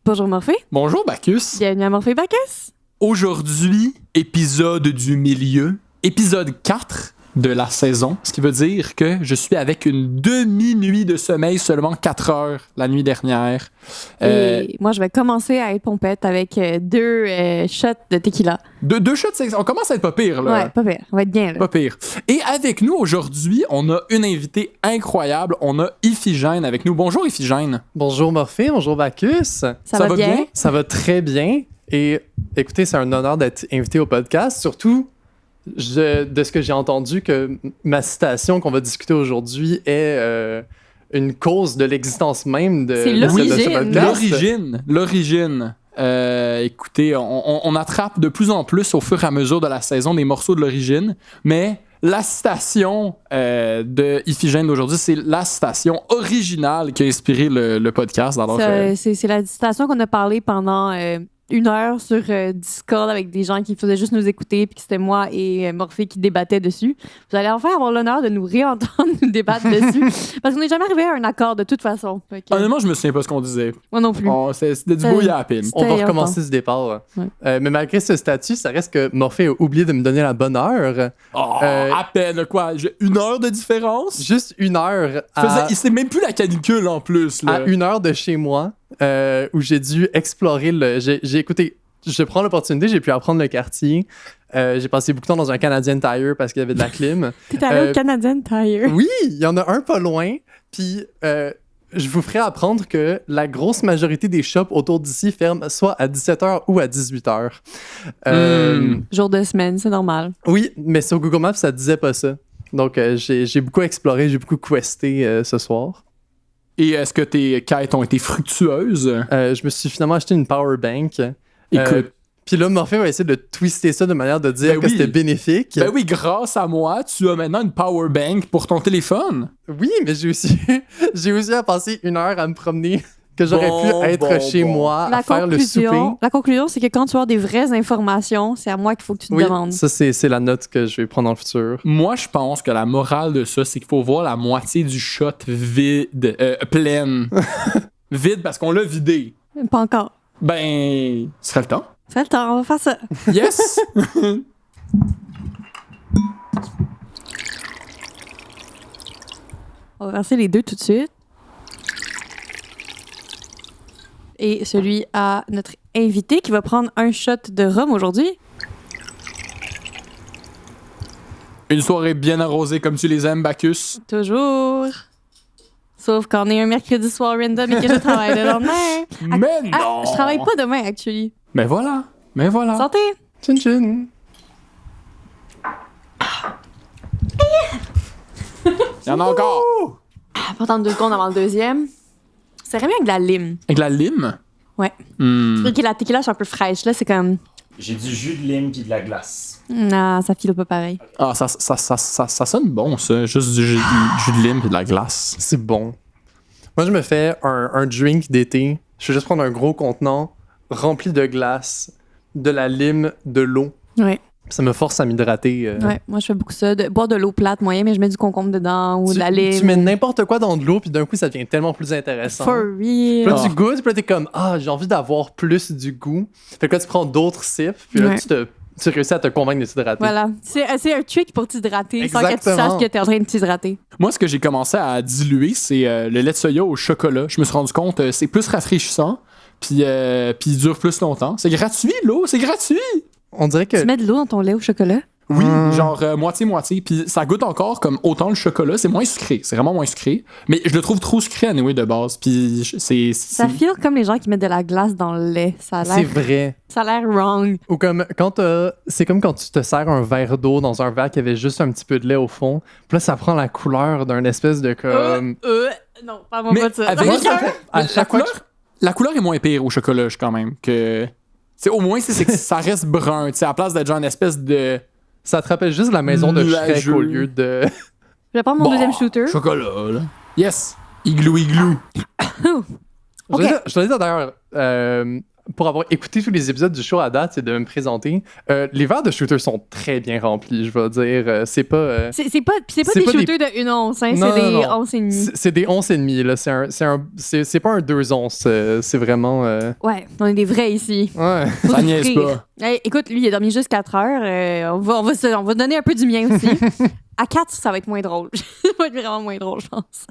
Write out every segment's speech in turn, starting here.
Bonjour Morphée. Bonjour Bacchus. Bienvenue à Morphée Bacchus. Aujourd'hui, épisode du milieu, épisode 4 de la saison, ce qui veut dire que je suis avec une demi-nuit de sommeil, seulement 4 heures la nuit dernière. Et moi, je vais commencer à être pompette avec deux shots de tequila. Deux shots, on commence à être pas pire, là. Ouais, pas pire. On va être bien, là. Pas pire. Et avec nous aujourd'hui, on a une invitée incroyable. On a Iphigène avec nous. Bonjour Iphigène. Bonjour Morphée, bonjour Bacchus. Ça va bien? Ça va très bien. Et écoutez, c'est un honneur d'être invité au podcast. Surtout, de ce que j'ai entendu, que ma citation qu'on va discuter aujourd'hui est une cause de l'existence même de ce podcast. L'origine. Écoutez, on attrape de plus en plus au fur et à mesure de la saison des morceaux de l'origine, mais la citation de Iphigène d'aujourd'hui, c'est la citation originale qui a inspiré le podcast. Alors, C'est la citation qu'on a parlé pendant 1 heure sur Discord avec des gens qui faisaient juste nous écouter, puis que c'était moi et Morphée qui débattaient dessus. Vous allez enfin avoir l'honneur de nous réentendre nous débattre dessus, parce qu'on n'est jamais arrivé à un accord de toute façon. Honnêtement, je me souviens pas ce qu'on disait. Moi non plus. C'était du brouillard à peine. On va recommencer du départ. Ouais. Mais malgré ce statut, ça reste que Morphée a oublié de me donner la bonne heure. À peine, quoi? J'ai 1 heure de différence? Juste 1 heure. Il sait même plus la canicule en plus. Là. À 1 heure de chez moi, où j'ai dû explorer j'ai écouté, je prends l'opportunité, j'ai pu apprendre le quartier. J'ai passé beaucoup de temps dans un Canadian Tire parce qu'il y avait de la clim. T'es allé au Canadian Tire? Oui, il y en a un pas loin. Puis je vous ferai apprendre que la grosse majorité des shops autour d'ici ferment soit à 17h ou à 18h. Jour de semaine, c'est normal. Oui, mais sur Google Maps, ça disait pas ça. Donc j'ai beaucoup exploré, j'ai beaucoup questé ce soir. Et est-ce que tes quêtes ont été fructueuses? Je me suis finalement acheté une power bank. Écoute. Puis là, Morphée va essayer de twister ça de manière de dire que c'était bénéfique. Ben oui, grâce à moi, tu as maintenant une power bank pour ton téléphone. Oui, mais j'ai aussi à passer 1 heure à me promener, que j'aurais pu être chez moi à faire le souper. La conclusion, c'est que quand tu as des vraies informations, c'est à moi qu'il faut que tu te demandes. Ça, c'est la note que je vais prendre dans le futur. Moi, je pense que la morale de ça, c'est qu'il faut voir la moitié du shot pleine. Vide parce qu'on l'a vidé. Pas encore. Ben, ce serait le temps. C'est le temps, on va faire ça. Yes! On va verser les deux tout de suite. Et celui à notre invité qui va prendre un shot de rhum aujourd'hui. Une soirée bien arrosée comme tu les aimes, Bacchus. Toujours. Sauf qu'on est un mercredi soir random et que je travaille le lendemain. Mais non! Je travaille pas demain, actually. Mais voilà. Santé! Tchin tchin! Il y en a encore! Pas attendre 2 secondes avant le deuxième. C'est vraiment avec de la lime. Avec la lime? Ouais. Ok, la tequila, je suis un peu fraîche. Là, c'est comme... J'ai du jus de lime puis de la glace. Non, ça file pas pareil. Ah, ça sonne bon, ça. Juste du jus de lime et de la glace. C'est bon. Moi, je me fais un drink d'été. Je vais juste prendre un gros contenant rempli de glace, de la lime, de l'eau. Ouais. Ça me force à m'hydrater. Ouais, moi, je fais beaucoup ça. Boire de l'eau plate, moyen, mais je mets du concombre dedans ou de la lime. Tu mets n'importe quoi dans de l'eau, puis d'un coup, ça devient tellement plus intéressant. For real. Puis là, tu goûtes, puis là, t'es comme, j'ai envie d'avoir plus du goût. Fait que là, tu prends d'autres sips, puis là, tu réussis à te convaincre de t'hydrater. Voilà. C'est un trick pour t'hydrater sans que tu Exactement. saches que t'es en train de t'hydrater. Moi, ce que j'ai commencé à diluer, c'est le lait de soya au chocolat. Je me suis rendu compte, c'est plus rafraîchissant, puis il dure plus longtemps. C'est gratuit, l'eau, c'est gratuit! On dirait que... Tu mets de l'eau dans ton lait au chocolat? Oui, genre moitié-moitié. Puis ça goûte encore comme autant le chocolat. C'est moins sucré. C'est vraiment moins sucré. Mais je le trouve trop sucré anyway de base. Puis Ça feel comme les gens qui mettent de la glace dans le lait. Ça a l'air... C'est vrai. Ça a l'air wrong. Ou comme c'est comme quand tu te sers un verre d'eau dans un verre qui avait juste un petit peu de lait au fond. Puis là, ça prend la couleur d'un espèce de comme... Non, parle-moi pas de ça. avec Moi, la couleur est moins pire au chocolat quand même que... au moins, c'est que ça reste brun. À la place d'être genre une espèce de... Ça te rappelle juste la maison de Shrek au lieu de... Je vais prendre mon deuxième shooter. Chocolat, là. Yes! Igloo. OK. Je dois dire d'ailleurs, pour avoir écouté tous les épisodes du show à date et de me présenter, les verres de shooter sont très bien remplis, je vais dire. C'est pas... C'est pas des pas des- shooters de 1 once, hein, Non, c'est des non, non. onces et demie. C'est des 11,5, là. C'est pas un 2 onces. C'est vraiment... Ouais, on est des vrais ici. Ouais. Faut Ça niaise souffrir. pas. Hey, écoute, lui, il a dormi juste 4 heures. On va donner un peu du mien aussi. À 4, ça va être moins drôle. Ça va être vraiment moins drôle, je pense.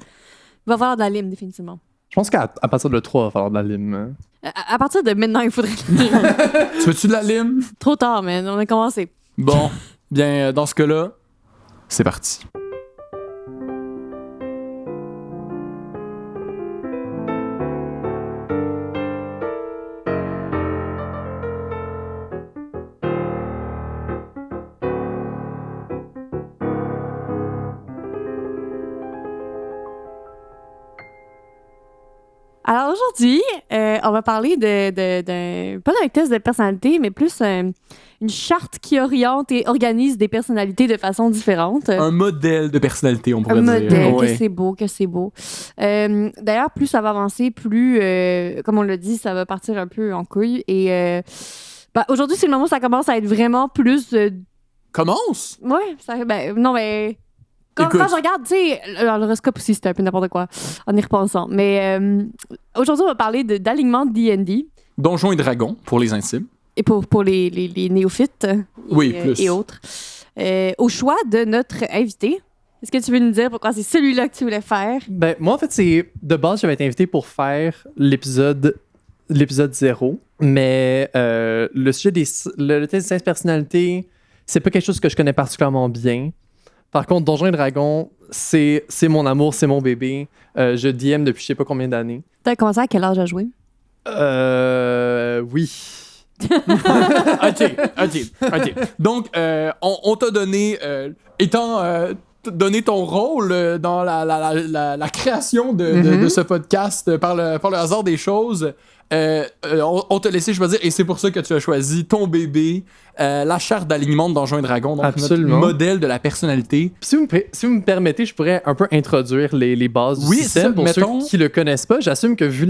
Il va falloir de la lime, définitivement. Je pense qu'à partir de 3, il va falloir de la lime. À partir de maintenant, il faudrait de la lime. Tu veux-tu de la lime? Trop tard, man. On a commencé. Bon, bien, dans ce cas-là, c'est parti. Alors aujourd'hui, on va parler pas d'un test de personnalité, mais plus une charte qui oriente et organise des personnalités de façon différente. Un modèle de personnalité, on pourrait Un dire. modèle, Ouais. que c'est beau, que c'est beau. D'ailleurs, plus ça va avancer, plus, comme on l'a dit, ça va partir un peu en couille. Et aujourd'hui, c'est le moment où ça commence à être vraiment plus... Commence! non, mais... Quand Écoute. je regarde, tu sais, l'horoscope aussi, c'était un peu n'importe quoi, en y repensant. Mais aujourd'hui, on va parler d'alignement de D&D, Donjons et Dragons, pour les intimes. et pour les néophytes Oui, plus. et autres. Au choix de notre invité. Est-ce que tu veux nous dire pourquoi c'est celui-là que tu voulais faire? Ben, moi, en fait, c'est... De base, j'avais été invité pour faire l'épisode 0. Mais le sujet le test de personnalité, c'est pas quelque chose que je connais particulièrement bien. Par contre, Donjons et Dragons, c'est mon amour, c'est mon bébé. Je DM depuis je sais pas combien d'années. T'as commencé à quel âge à jouer? Oui. OK. Donc, on t'a donné, donné ton rôle dans la création de ce podcast par le hasard des choses. On t'a laissé choisir, et c'est pour ça que tu as choisi ton bébé, la charte d'alignement de Donjons et Dragons, donc Absolument. notre modèle de la personnalité. Si vous me permettez, je pourrais un peu introduire les bases du Oui, système ça, pour mettons. ceux qui le connaissent pas. J'assume que vu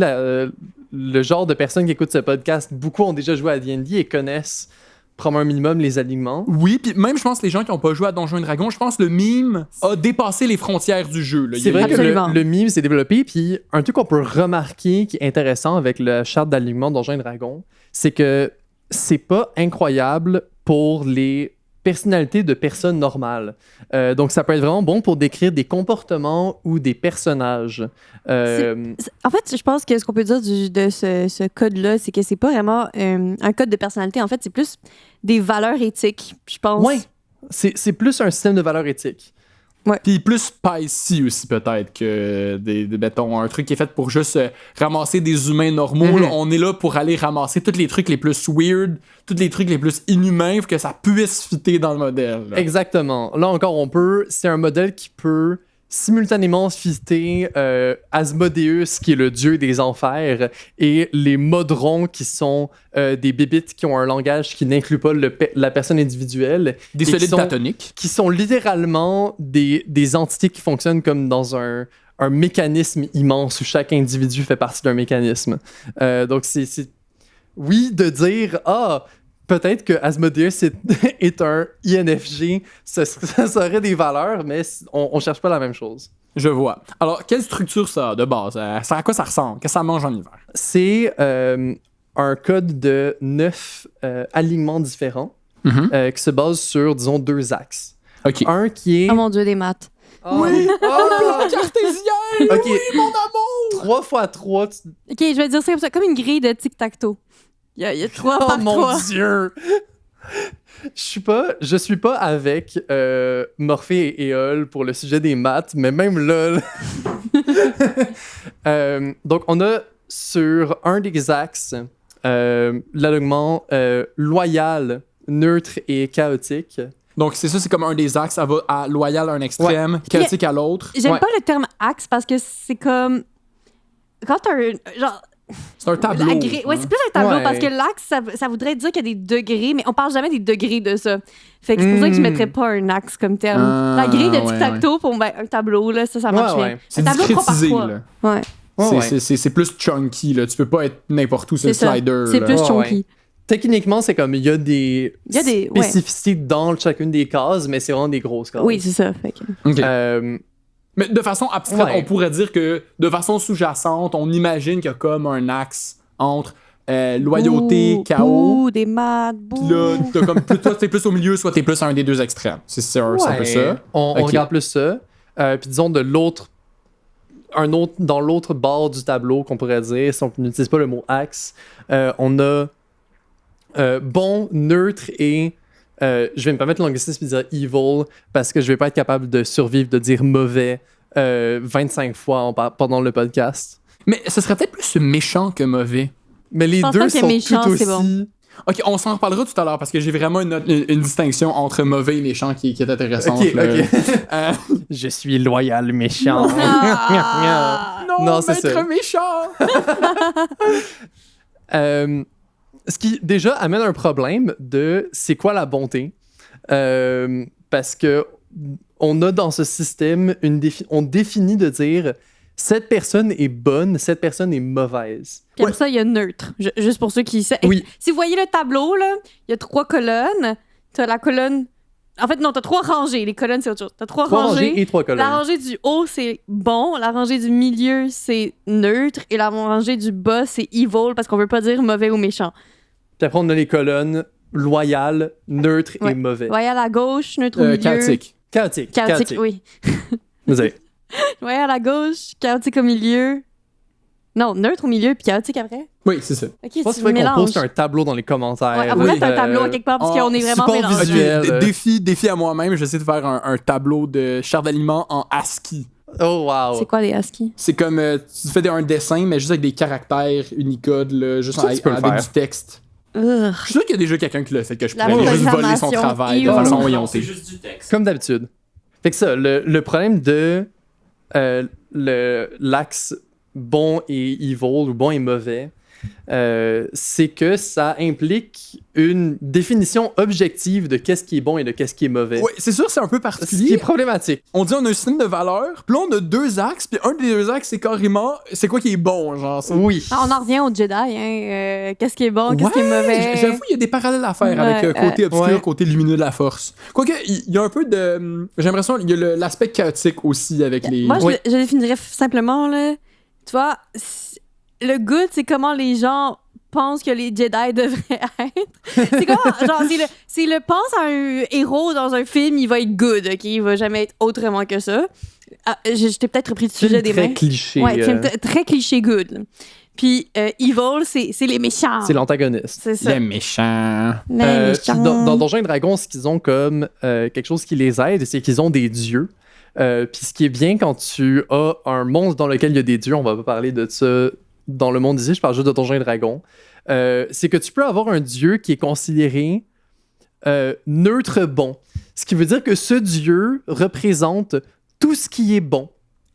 le genre de personnes qui écoutent ce podcast, beaucoup ont déjà joué à D&D et connaissent probablement un minimum les alignements. Oui, puis même, je pense que les gens qui n'ont pas joué à Donjons et Dragons, je pense que le mime a dépassé les frontières du jeu. Là. C'est vrai que Absolument. le meme s'est développé, puis un truc qu'on peut remarquer qui est intéressant avec la charte d'alignement de Donjons et Dragons, c'est que c'est pas incroyable pour les personnalités de personnes normales. Donc ça peut être vraiment bon pour décrire des comportements ou des personnages. En fait, je pense que ce qu'on peut dire de ce code-là, c'est que c'est pas vraiment un code de personnalité. En fait, c'est plus des valeurs éthiques, je pense. Ouais, c'est plus un système de valeurs éthiques. Puis plus spicy aussi, peut-être, que mettons, un truc qui est fait pour juste ramasser des humains normaux. Mhm. Là, on est là pour aller ramasser tous les trucs les plus weird, tous les trucs les plus inhumains, pour que ça puisse fitter dans le modèle. Là. Exactement. Là encore, c'est un modèle qui peut simultanément fitter Asmodeus, qui est le dieu des enfers, et les Modrons, qui sont des bébites qui ont un langage qui n'inclut pas la personne individuelle. Des et qui solides sont- platoniques. Qui sont littéralement des entités qui fonctionnent comme dans un mécanisme immense où chaque individu fait partie d'un mécanisme. Donc, c'est... Oui, de dire « Ah, peut-être que Asmodeus est un INFJ, ça serait des valeurs, mais on cherche pas la même chose. » Je vois. Alors, quelle structure ça a de base? À quoi ça ressemble? Qu'est-ce que ça mange en hiver? C'est un code de 9 alignements différents qui se base sur, disons, 2 axes. OK. Un qui est... Oh mon Dieu, des maths. Oui! Oh! Cartésien! Ok. Oui, mon amour! 3 x 3. OK, je vais dire ça comme ça, comme une grille de tic-tac-toe. Il y a 3 Oh par mon 3. Dieu! Je suis pas avec Morphée et Éole pour le sujet des maths, mais même là. Donc, on a sur un des axes l'alignement loyal, neutre et chaotique. Donc, c'est ça, c'est comme un des axes. Ça va à loyal à un extrême, chaotique à l'autre. J'aime Ouais. pas le terme axe parce que c'est comme. Quand t'as un. Genre. C'est un tableau. Ouais, c'est plus un tableau Ouais. parce que l'axe, ça voudrait dire qu'il y a des degrés, mais on parle jamais des degrés de ça. Fait que c'est pour ça que je mettrais pas un axe comme terme. Ah, La grille de ouais, tic-tac-toe pour un tableau, là, ça marche Ouais, bien. ouais. C'est Un tableau 3 par discrétisé, 3. là. Ouais. Ouais, C'est plus chunky, là. Tu peux pas être n'importe où sur le C'est ça. slider. C'est là. plus Ouais, chunky. Techniquement, c'est comme il y a des Ouais. spécificités dans chacune des cases, mais c'est vraiment des grosses cases. Oui, c'est ça. Fait que... Ok. Mais Mais de façon abstraite, Ouais. on pourrait dire que de façon sous-jacente, on imagine qu'il y a comme un axe entre loyauté, Bouh, chaos. bouh, des maths, Puis bouh. là, t'as comme, soit t'es plus au milieu, soit t'es plus à un des deux extrêmes. C'est un peu ça. On Ok. regarde plus ça. Puis disons de l'autre, dans l'autre bord du tableau qu'on pourrait dire, si on n'utilise pas le mot axe, on a bon, neutre et je vais me permettre l'anglicisme et dire evil parce que je vais pas être capable de survivre de dire mauvais 25 fois pendant le podcast. Mais ce serait peut-être plus méchant que mauvais. Mais les pense deux pas que sont méchant, tout aussi. c'est bon. Ok, on s'en reparlera tout à l'heure parce que j'ai vraiment une distinction entre mauvais et méchant qui est intéressante. Ok, là. ok. Je suis loyal méchant. Ah! Non, c'est maître ça. méchant! Ce qui déjà amène un problème de c'est quoi la bonté. Parce que on a dans ce système on définit de dire cette personne est bonne, cette personne est mauvaise. Puis après ça, il y a neutre. Juste pour ceux qui savent. Oui. Si vous voyez le tableau, là, il y a 3 colonnes. T'as la colonne. En fait, non, t'as 3 rangées. Les colonnes, c'est autre chose. T'as 3 3 rangées. rangées et 3 colonnes. La rangée du haut, c'est bon. La rangée du milieu, c'est neutre. Et la rangée du bas, c'est evil parce qu'on veut pas dire mauvais ou méchant. Puis après, on a les colonnes loyales, neutres Ouais. et mauvais. Voyez à la gauche, neutre au milieu. Chaotique. Chaotique. Chaotique, oui. Vous avez- Voyez à la gauche, chaotique au milieu. Non, neutre au milieu, puis chaotique après. Oui, c'est ça. Ok, Je pense tu qu'il faudrait qu'on mélanges. poste un tableau dans les commentaires. Ouais, on va Oui. mettre un tableau à quelque part parce qu'on est vraiment support mélangés. visuel. Ok, défi à moi-même, j'essaie de faire un tableau de charte d'aliments en ASCII. Oh, wow. C'est quoi les ASCII? C'est comme tu fais un dessin, mais juste avec des caractères Unicode, là, juste Ça, tu peux le avec faire. du texte. Ugh. Je suis sûr qu'il y a déjà quelqu'un qui l'a fait, que je La pourrais juste voler programmation, son travail de evil. façon Non, c'est orientée. juste du texte. Comme d'habitude. Fait que ça, le problème de l'axe bon et evil ou bon et mauvais, c'est que ça implique une définition objective de qu'est-ce qui est bon et de qu'est-ce qui est mauvais. Ouais, c'est sûr, c'est un peu Ce qui est particulier. problématique. On dit on a un système de valeurs, puis là on a 2 axes, puis un des 2 axes c'est carrément c'est quoi qui est bon, genre. Oui. Ah, on en revient au Jedi, hein. Qu'est-ce qui est bon, qu'est-ce qui est mauvais? J'avoue, il y a des parallèles à faire Ouais, avec côté obscur, ouais. côté lumineux de la force. Quoique, il y a un peu de. J'ai l'impression qu'il y a l'aspect chaotique aussi avec les. Moi, Oui. je définirais simplement, là, tu vois, le good, c'est comment les gens pensent que les Jedi devraient être. C'est comme, genre, c'est le pense à un héros dans un film, il va être good, ok? Il va jamais être autrement que ça. Ah, j'étais peut-être repris du sujet des très mains. cliché. Ouais, film très cliché good. Là. Puis evil, c'est les méchants. C'est l'antagoniste. C'est ça. Les méchants. Les Puis méchants. dans Donjons et Dragons, ce qu'ils ont comme quelque chose qui les aide, c'est qu'ils ont des dieux. Puis ce qui est bien quand tu as un monstre dans lequel il y a des dieux, on va pas parler de ça dans le monde ici, je parle juste de Donjons et Dragons, c'est que tu peux avoir un dieu qui est considéré neutre bon. Ce qui veut dire que ce dieu représente tout ce qui est bon.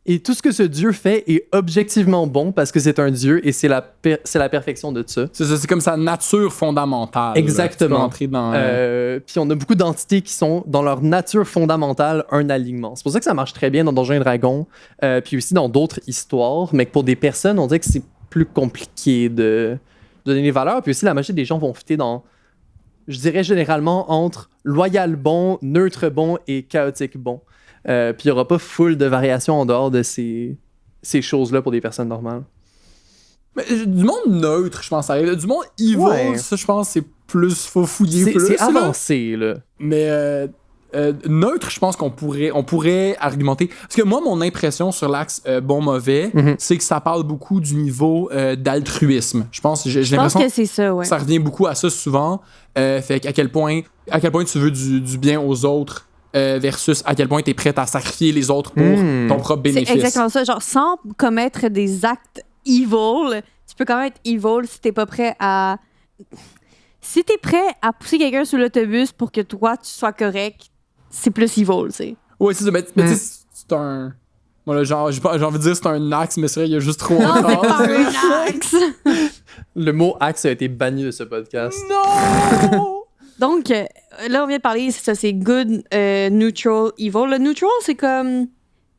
Et tout ce que ce dieu fait est objectivement bon parce que c'est un dieu et c'est la perfection de ça. C'est ça, c'est comme sa nature fondamentale. Exactement. Là. Tu peux entrer dans. Puis on a beaucoup d'entités qui sont dans leur nature fondamentale un alignement. C'est pour ça que ça marche très bien dans Donjons et Dragons, puis aussi dans d'autres histoires, mais que pour des personnes, on dirait que c'est plus compliqué de donner les valeurs. Puis aussi, la majorité des gens vont fitter dans, je dirais généralement, entre loyal bon, neutre bon et chaotique bon. Puis il n'y aura pas full de variations en dehors de ces choses-là pour des personnes normales. Mais, du monde neutre, je pense, ça arrive. Du monde evil, Ouais. ça, je pense, c'est plus. Faut fouiller plus. C'est là. avancé, là. Mais neutre, je pense qu'on pourrait argumenter. Parce que moi, mon impression sur l'axe bon-mauvais, Mhm. c'est que ça parle beaucoup du niveau d'altruisme. Je pense, j'ai Je pense l'impression que c'est ça, ouais. que ça revient beaucoup à ça souvent. Fait qu'à quel point tu veux du bien aux autres versus à quel point tu es prêt à sacrifier les autres pour ton propre C'est bénéfice. exactement ça. Genre, sans commettre des actes evil, tu peux quand même être evil si t'es pas prêt à... Si t'es prêt à pousser quelqu'un sur l'autobus pour que toi, tu sois correct, c'est plus evil, tu sais. Ouais, c'est ça. Mais tu sais, c'est un. Voilà, genre, j'ai envie de dire c'est un axe, mais c'est vrai, il y a juste trop Non, c'est encore. pas un axe! Le mot axe a été banni de ce podcast. Non! Donc, là, on vient de parler, c'est ça, c'est good, neutral, evil. Le neutral, c'est comme...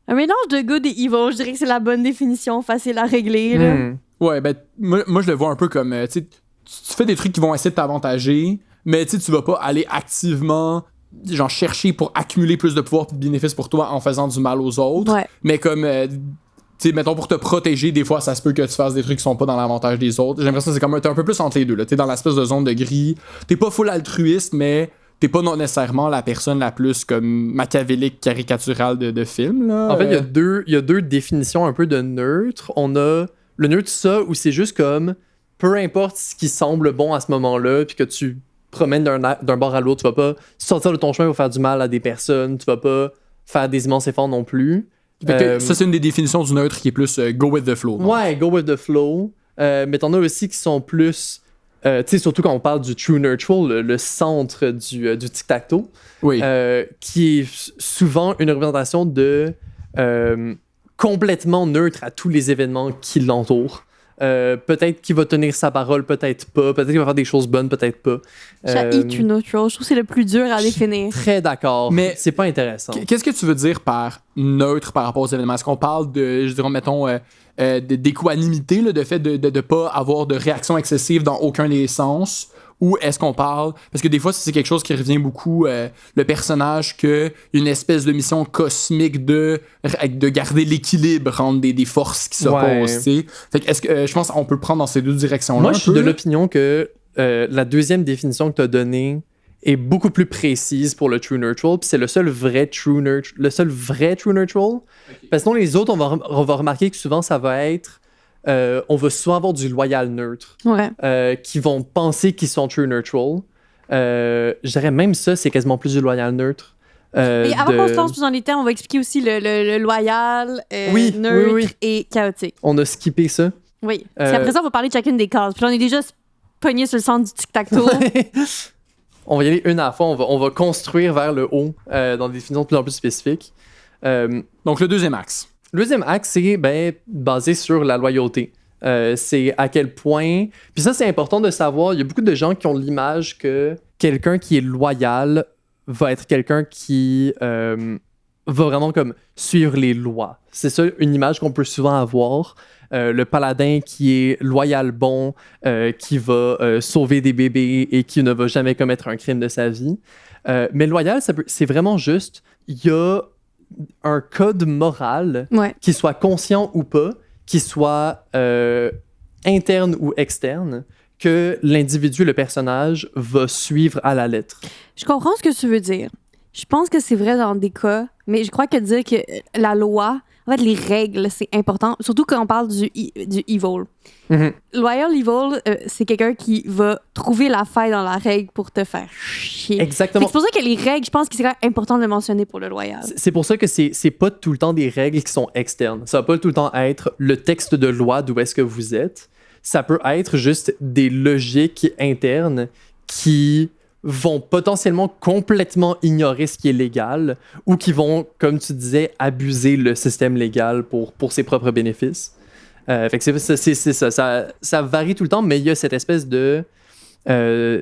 Un mélange de good et evil, je dirais que c'est la bonne définition, facile à régler. Là. Ouais, ben, moi, je le vois un peu comme, tu sais, tu fais des trucs qui vont essayer de t'avantager, mais tu vas pas aller activement, genre, chercher pour accumuler plus de pouvoir et de bénéfices pour toi en faisant du mal aux autres. Ouais. Mais comme, tu sais, mettons, pour te protéger, des fois, ça se peut que tu fasses des trucs qui sont pas dans l'avantage des autres. J'ai l'impression que c'est comme, t'es un peu plus entre les deux, là. T'es dans l'espèce de zone de gris. T'es pas full altruiste, mais t'es pas non nécessairement la personne la plus comme machiavélique, caricaturale de film, là. En fait, il y a deux définitions un peu de neutre. On a le neutre, ça, où c'est juste comme peu importe ce qui semble bon à ce moment-là, puis que tu promènes d'un bord à l'autre, tu vas pas sortir de ton chemin pour faire du mal à des personnes, tu vas pas faire des immenses efforts non plus. Ça, c'est une des définitions du neutre qui est plus go with the flow. Ouais, go with the flow. Mais t'en as aussi qui sont plus. Tu sais, surtout quand on parle du true neutral, le centre du tic-tac-toe, Oui. qui est souvent une représentation de complètement neutre à tous les événements qui l'entourent. Peut-être qu'il va tenir sa parole, peut-être pas. Peut-être qu'il va faire des choses bonnes, peut-être pas. J'ai true neutral. Je trouve que c'est le plus dur à définir. Très d'accord, mais c'est pas intéressant. Qu'est-ce que tu veux dire par neutre par rapport aux événements? Est-ce qu'on parle de, je dirais, mettons, d'équanimité, là, de fait de ne pas avoir de réaction excessive dans aucun des sens? Ou est-ce qu'on parle... Parce que des fois, c'est quelque chose qui revient beaucoup, le personnage, que une espèce de mission cosmique de garder l'équilibre entre des forces qui s'opposent, tu sais. Fait que est-ce que je pense qu'on peut le prendre dans ces deux directions-là? Moi, je suis de l'opinion que la deuxième définition que tu as donnée est beaucoup plus précise pour le true neutral, puis c'est le seul vrai true neutral. Okay. Parce que sinon, les autres, on va remarquer que souvent, ça va être... on va souvent avoir du loyal neutre, qui vont penser qu'ils sont true neutral. Je dirais même ça, c'est quasiment plus du loyal neutre. Et avant qu'on se lance plus dans les termes, on va expliquer aussi le loyal, neutre et chaotique. On a skippé ça. Oui. Parce qu'après ça, on va parler de chacune des cases. Puis on est déjà pogné sur le centre du tic-tac-toe. On va y aller une à la fois. On va construire vers le haut dans des définitions de plus en plus spécifiques. Donc, le deuxième axe. Le deuxième axe, c'est basé sur la loyauté. C'est à quel point... Puis ça, c'est important de savoir. Il y a beaucoup de gens qui ont l'image que quelqu'un qui est loyal va être quelqu'un qui va vraiment comme suivre les lois. C'est ça, une image qu'on peut souvent avoir. Le paladin qui est loyal bon, qui va sauver des bébés et qui ne va jamais commettre un crime de sa vie. Mais loyal, c'est vraiment juste... Il y a un code moral, qui soit conscient ou pas, qui soit interne ou externe, que l'individu, le personnage, va suivre à la lettre. Je comprends ce que tu veux dire. Je pense que c'est vrai dans des cas, mais je crois que dire que la loi, en fait, les règles, c'est important, surtout quand on parle du evil. Mm-hmm. Loyal evil, c'est quelqu'un qui va trouver la faille dans la règle pour te faire chier. Exactement. C'est pour ça que les règles, je pense que c'est quand même important de le mentionner pour le loyal. C'est pour ça que c'est pas tout le temps des règles qui sont externes. Ça va pas tout le temps être le texte de loi d'où est-ce que vous êtes. Ça peut être juste des logiques internes qui vont potentiellement complètement ignorer ce qui est légal ou qui vont, comme tu disais, abuser le système légal pour ses propres bénéfices. Fait que c'est ça varie tout le temps, mais il y a cette espèce de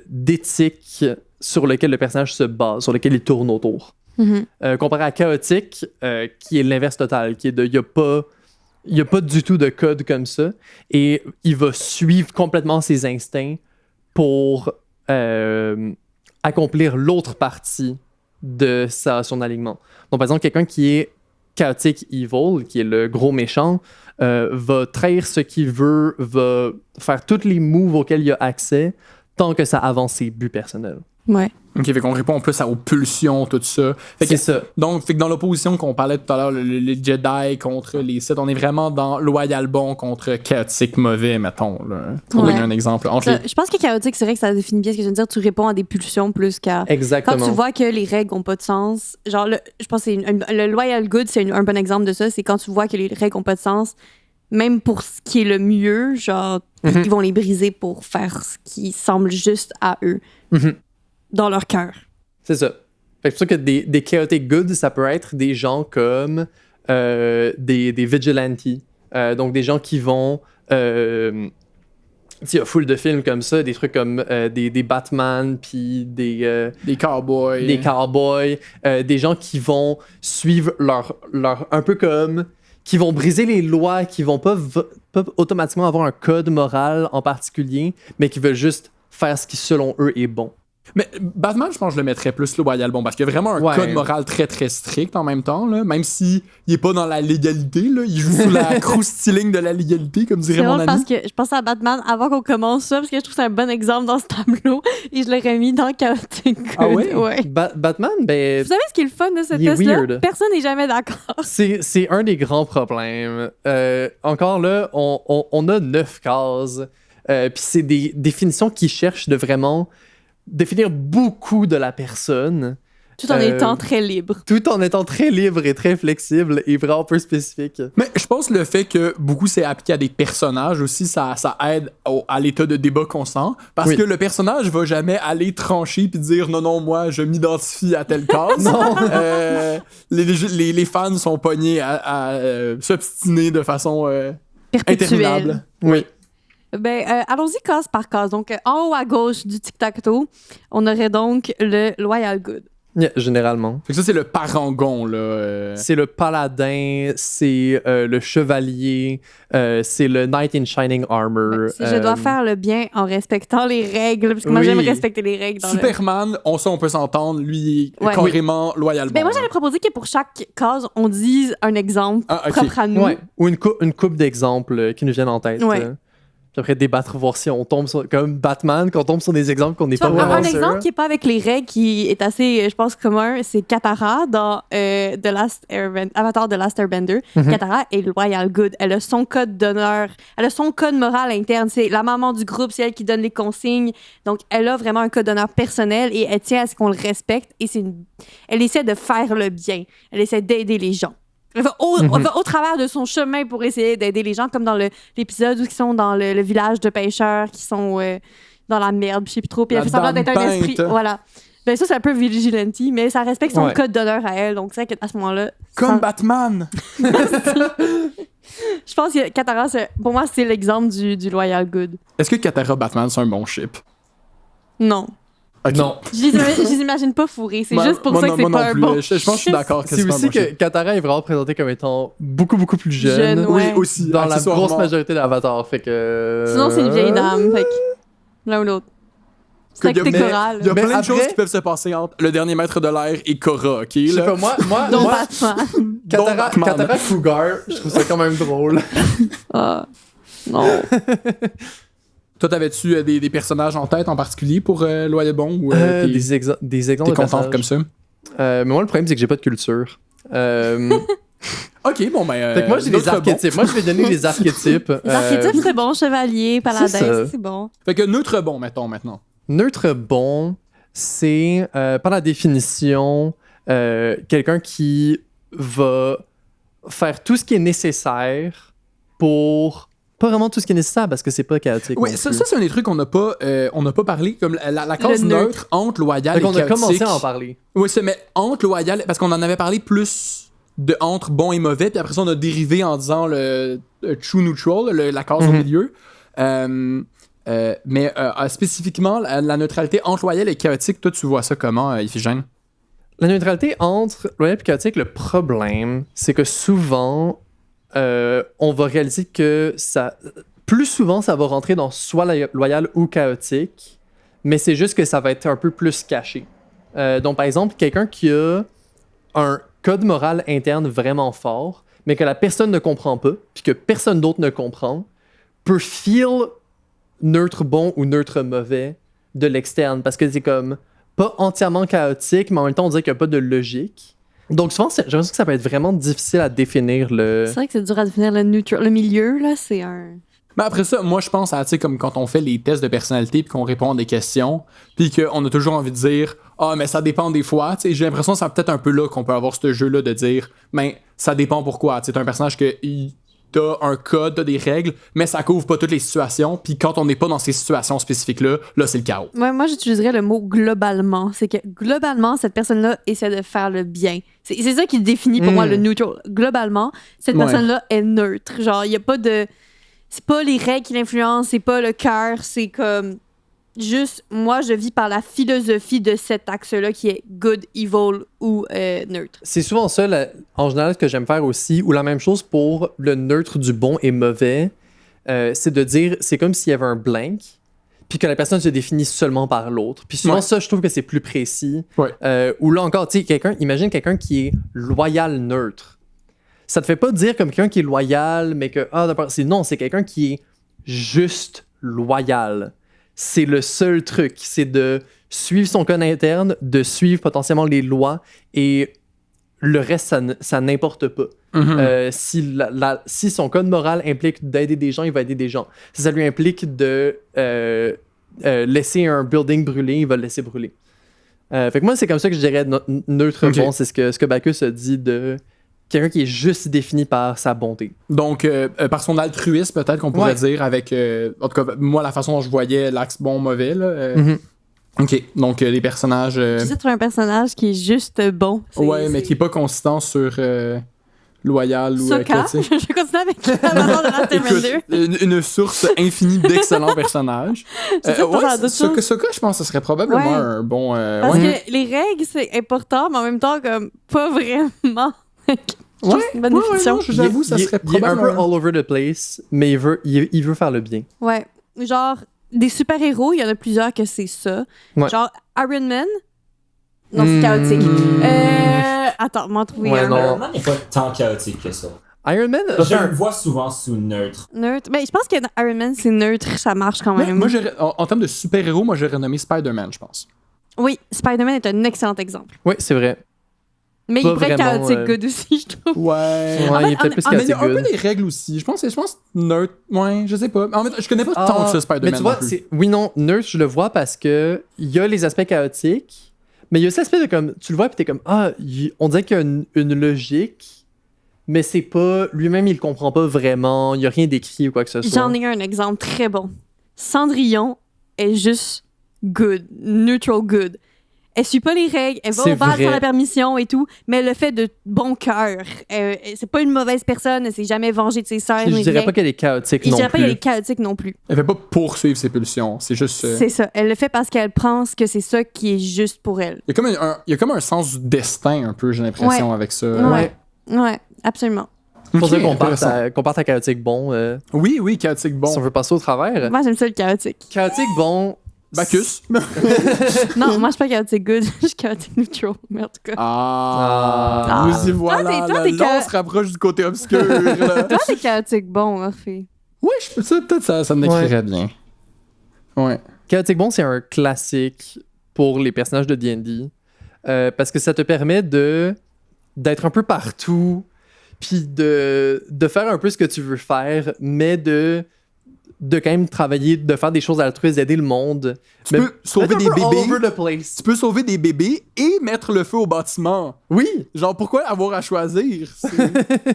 d'éthique sur lequel le personnage se base, sur lequel il tourne autour. Mm-hmm. Comparé à chaotique, qui est l'inverse total, qui est de, il y a pas du tout de code comme ça, et il va suivre complètement ses instincts pour accomplir l'autre partie de son alignement. Donc, par exemple, quelqu'un qui est chaotic evil, qui est le gros méchant, va trahir ce qu'il veut, va faire tous les moves auxquels il a accès, tant que ça avance ses buts personnels. Ouais. OK, fait qu'on répond plus aux pulsions, tout ça. C'est ça. Donc, fait que dans l'opposition qu'on parlait tout à l'heure, les Jedi contre les Sith, on est vraiment dans loyal bon contre chaotique mauvais, mettons, là, pour donner un exemple. Je pense que chaotique, c'est vrai que ça définit bien ce que je veux dire. Tu réponds à des pulsions plus qu'à... Exactement. Quand tu vois que les règles n'ont pas de sens, genre, je pense que le loyal good, c'est un bon exemple de ça. C'est quand tu vois que les règles n'ont pas de sens, même pour ce qui est le mieux, genre, ils vont les briser pour faire ce qui semble juste à eux. Mm-hmm. Dans leur cœur. C'est ça. Fait que c'est pour ça que des chaotic goods, ça peut être des gens comme des vigilantes. Donc des gens qui vont il y a full de films comme ça, des trucs comme des Batman, puis des cowboys. Des cowboys, des gens qui vont suivre leur un peu comme qui vont briser les lois, qui vont pas automatiquement avoir un code moral en particulier, mais qui veulent juste faire ce qui selon eux est bon. Mais Batman, je pense que je le mettrais plus loyal bon, parce qu'il y a vraiment un code moral très très strict en même temps, là, même s'il est pas dans la légalité, là, il joue sous la croustilling de la légalité, comme dirait mon ami. Parce que je pensais à Batman avant qu'on commence ça, parce que je trouve que c'est un bon exemple dans ce tableau, et je l'aurais mis dans Chaotic Good. Ah ouais? Batman, ben... Vous savez ce qui est le fun de ce il est test-là? weird. Personne n'est jamais d'accord. C'est un des grands problèmes. Encore là, on a 9 cases, puis c'est des définitions qui cherchent de vraiment définir beaucoup de la personne. Tout en étant très libre. Tout en étant très libre et très flexible et vraiment peu spécifique. Mais je pense que le fait que beaucoup c'est appliqué à des personnages aussi, ça aide à l'état de débat constant. Parce que le personnage va jamais aller trancher puis dire non, moi, je m'identifie à telle case. Non. Les fans sont pognés à s'obstiner de façon interminable. Oui. Ben, allons-y case par case. Donc, en haut à gauche du tic-tac-toe, on aurait donc le Loyal Good. Yeah, généralement. Fait que ça, c'est le parangon, là. C'est le paladin, c'est le chevalier, c'est le knight in shining armor. Si je dois faire le bien en respectant les règles, parce que moi, j'aime respecter les règles. Superman, on peut s'entendre, lui, est carrément loyal. Ben, moi, j'allais proposer que pour chaque case, on dise un exemple propre à nous. Ouais. Ou une coupe d'exemples qui nous viennent en tête. Ouais. Puis après débattre, voir si on tombe sur, comme Batman, qu'on tombe sur des exemples qu'on n'est pas vraiment un sûr. exemple qui n'est pas avec les règles, qui est assez, je pense, commun, c'est Katara dans Avatar The Last Airbender. Katara est loyal good. Elle a son code d'honneur, elle a son code moral interne. C'est la maman du groupe, c'est elle qui donne les consignes. Donc, elle a vraiment un code d'honneur personnel et elle tient à ce qu'on le respecte. Et elle essaie de faire le bien. Elle essaie d'aider les gens. Elle va au travers de son chemin pour essayer d'aider les gens, comme dans l'épisode où ils sont dans le village de pêcheurs, qui sont dans la merde, je sais plus trop, puis elle fait semblant d'être un esprit. Voilà. Ben ça, c'est un peu vigilante, mais ça respecte son code d'honneur à elle, donc c'est qu'à ce moment-là... Comme Batman! Je pense que Katara, pour moi, c'est l'exemple du Loyal Good. Est-ce que Katara Batman, c'est un bon ship? Non. Okay. Non. Je les imagine pas fourrés. C'est juste pour ça que c'est pas un bon. Je pense que je suis d'accord. C'est aussi que Katara est vraiment présenté comme étant beaucoup plus jeune. Ouais. Oui, aussi. Dans la grosse majorité d'Avatar. Fait que. Sinon, c'est une vieille dame. Fait que l'un ou l'autre. C'est avec tes chorales. Il y a plein de choses qui peuvent se passer entre le dernier maître de l'air et Korra, ok? Je sais pas, moi Katara Cougar, je trouve ça quand même drôle. Non. Toi, t'avais-tu des personnages en tête en particulier pour Loyal Bon? Ou, des exemples t'es de contente comme ça? Mais moi, le problème, c'est que j'ai pas de culture. Ok, bon, ben. Fait que moi, j'ai des archétypes. Moi, je vais donner les archétypes. Les archétypes, c'est bon. Chevalier, paladin, c'est bon. Fait que neutre bon, mettons, maintenant. Neutre bon, c'est, par la définition, quelqu'un qui va faire tout ce qui est nécessaire pour... Pas vraiment tout ce qui est nécessaire parce que c'est pas chaotique. Oui, ça c'est un des trucs qu'on n'a pas parlé, comme la case neutre entre loyal et chaotique. On a commencé à en parler. Oui, c'est mais entre loyal, parce qu'on en avait parlé plus de entre bon et mauvais, puis après ça on a dérivé en disant le true neutral, la case au milieu. Mais spécifiquement, la neutralité entre loyal et chaotique, toi tu vois ça comment, Iphigène? La neutralité entre loyal et chaotique, le problème, c'est que souvent... on va réaliser que plus souvent, ça va rentrer dans soit loyal ou chaotique, mais c'est juste que ça va être un peu plus caché. Donc, par exemple, quelqu'un qui a un code moral interne vraiment fort, mais que la personne ne comprend pas, puis que personne d'autre ne comprend, peut feel neutre bon ou neutre mauvais de l'externe, parce que c'est comme pas entièrement chaotique, mais en même temps, on dirait qu'il n'y a pas de logique. Donc souvent, j'ai l'impression que ça peut être vraiment difficile à définir le... C'est vrai que c'est dur à définir le milieu, là, c'est un... Mais après ça, moi je pense à, tu sais, comme quand on fait les tests de personnalité puis qu'on répond à des questions, puis qu'on a toujours envie de dire « Ah, mais ça dépend des fois », tu sais, j'ai l'impression que c'est peut-être un peu là qu'on peut avoir ce jeu-là de dire « Mais ça dépend pourquoi », tu sais, t'as un personnage que... T'as un code, t'as des règles, mais ça couvre pas toutes les situations. Puis quand on n'est pas dans ces situations spécifiques-là, là, c'est le chaos. Ouais, moi, j'utiliserais le mot globalement. C'est que globalement, cette personne-là essaie de faire le bien. C'est ça qui définit pour moi le neutral. Globalement, cette personne-là est neutre. Genre, il n'y a pas de... c'est pas les règles qui l'influencent, c'est pas le cœur, c'est comme juste moi je vis par la philosophie de cet axe-là qui est good, evil ou neutre. C'est souvent ça, en général, ce que j'aime faire aussi, ou la même chose pour le neutre du bon et mauvais, c'est de dire, c'est comme s'il y avait un blank, puis que la personne se définit seulement par l'autre. Puis souvent, ça, je trouve que c'est plus précis. Ouais. Ou là encore, tu sais, imagine quelqu'un qui est loyal neutre. Ça te fait pas dire comme quelqu'un qui est loyal, mais que, non, c'est quelqu'un qui est juste loyal. C'est le seul truc, c'est de suivre son code interne, de suivre potentiellement les lois, et le reste, ça n'importe pas. Si son code moral implique d'aider des gens, il va aider des gens. Si ça lui implique de laisser un building brûler, il va le laisser brûler. Fait que moi, c'est comme ça que je dirais neutre bon, c'est ce que Bacchus a dit de quelqu'un qui est juste défini par sa bonté. Donc, par son altruisme, peut-être qu'on pourrait dire, avec, en tout cas, moi, la façon dont je voyais l'axe bon-mauvais, là. OK, donc des personnages... J'essaie de trouver un personnage qui est juste bon. mais qui est pas consistant sur loyal ou Sokka, critique. je continue avec la maman de Last Airbender. Une source infinie d'excellents personnages. Sokka, je pense que ce serait probablement un bon... Parce que les règles, c'est important, mais en même temps, comme pas vraiment... Une bonne définition. J'avoue, ça serait probablement... Il est un peu all over the place, mais il veut faire le bien. Ouais. Genre, des super-héros, il y en a plusieurs que c'est ça. Ouais. Genre, Iron Man. Non, c'est chaotique. Attends, m'en trouver un. Iron Man n'est pas tant chaotique que ça. Iron Man, Je le vois souvent sous neutre. Neutre. Mais je pense que Iron Man, c'est neutre, ça marche quand même. Moi, en termes de super-héros, moi, j'aurais nommé Spider-Man, je pense. Oui, Spider-Man est un excellent exemple. Oui, c'est vrai. Mais Pas il pourrait être vraiment, chaotique good aussi, je trouve. Ouais. Il est peut-être plus Mais il y chaotique a un peu good. des règles aussi. Je pense neutre. Ouais, je sais pas. En fait, je connais pas tant que ça, Spider-Man. Mais tu vois, oui, non, neutre, je le vois parce que il y a les aspects chaotiques, mais il y a aussi l'aspect de comme, tu le vois, puis t'es comme, on dirait qu'il y a une logique, mais c'est pas, lui-même, il le comprend pas vraiment, il y a rien d'écrit ou quoi que ce soit. J'en ai un exemple très bon. Cendrillon est juste good, neutral good. Elle suit pas les règles, elle va au bal sans la permission et tout, mais elle le fait de bon cœur. C'est pas une mauvaise personne, elle s'est jamais vengée de ses sœurs. Je dirais pas qu'elle est chaotique non plus. Je dirais pas qu'elle est chaotique non plus. Elle fait pas poursuivre ses pulsions, c'est juste... C'est ça, elle le fait parce qu'elle pense que c'est ça qui est juste pour elle. Il y a comme un sens du destin, un peu, j'ai l'impression, avec ça. Ouais, absolument. C'est pour ça qu'on parte à chaotique bon. Oui, chaotique bon. Si on veut passer au travers. Moi, j'aime ça le chaotique. Chaotique bon... Bacchus. Non, moi, je suis pas chaotique good, je suis chaotique neutral, mais en tout cas. Nous y voilà, on se rapproche du côté obscur. Là. Toi, t'es chaotique bon, Orphée. Oui, peut-être ça me décrirait bien. Ouais. Chaotique bon, c'est un classique pour les personnages de D&D. Parce que ça te permet d'être un peu partout, puis de faire un peu ce que tu veux faire, mais de quand même travailler, de faire des choses altruistes, d'aider le monde. Tu peux sauver des bébés. All over the place. Tu peux sauver des bébés et mettre le feu au bâtiment. Oui. Genre, pourquoi avoir à choisir?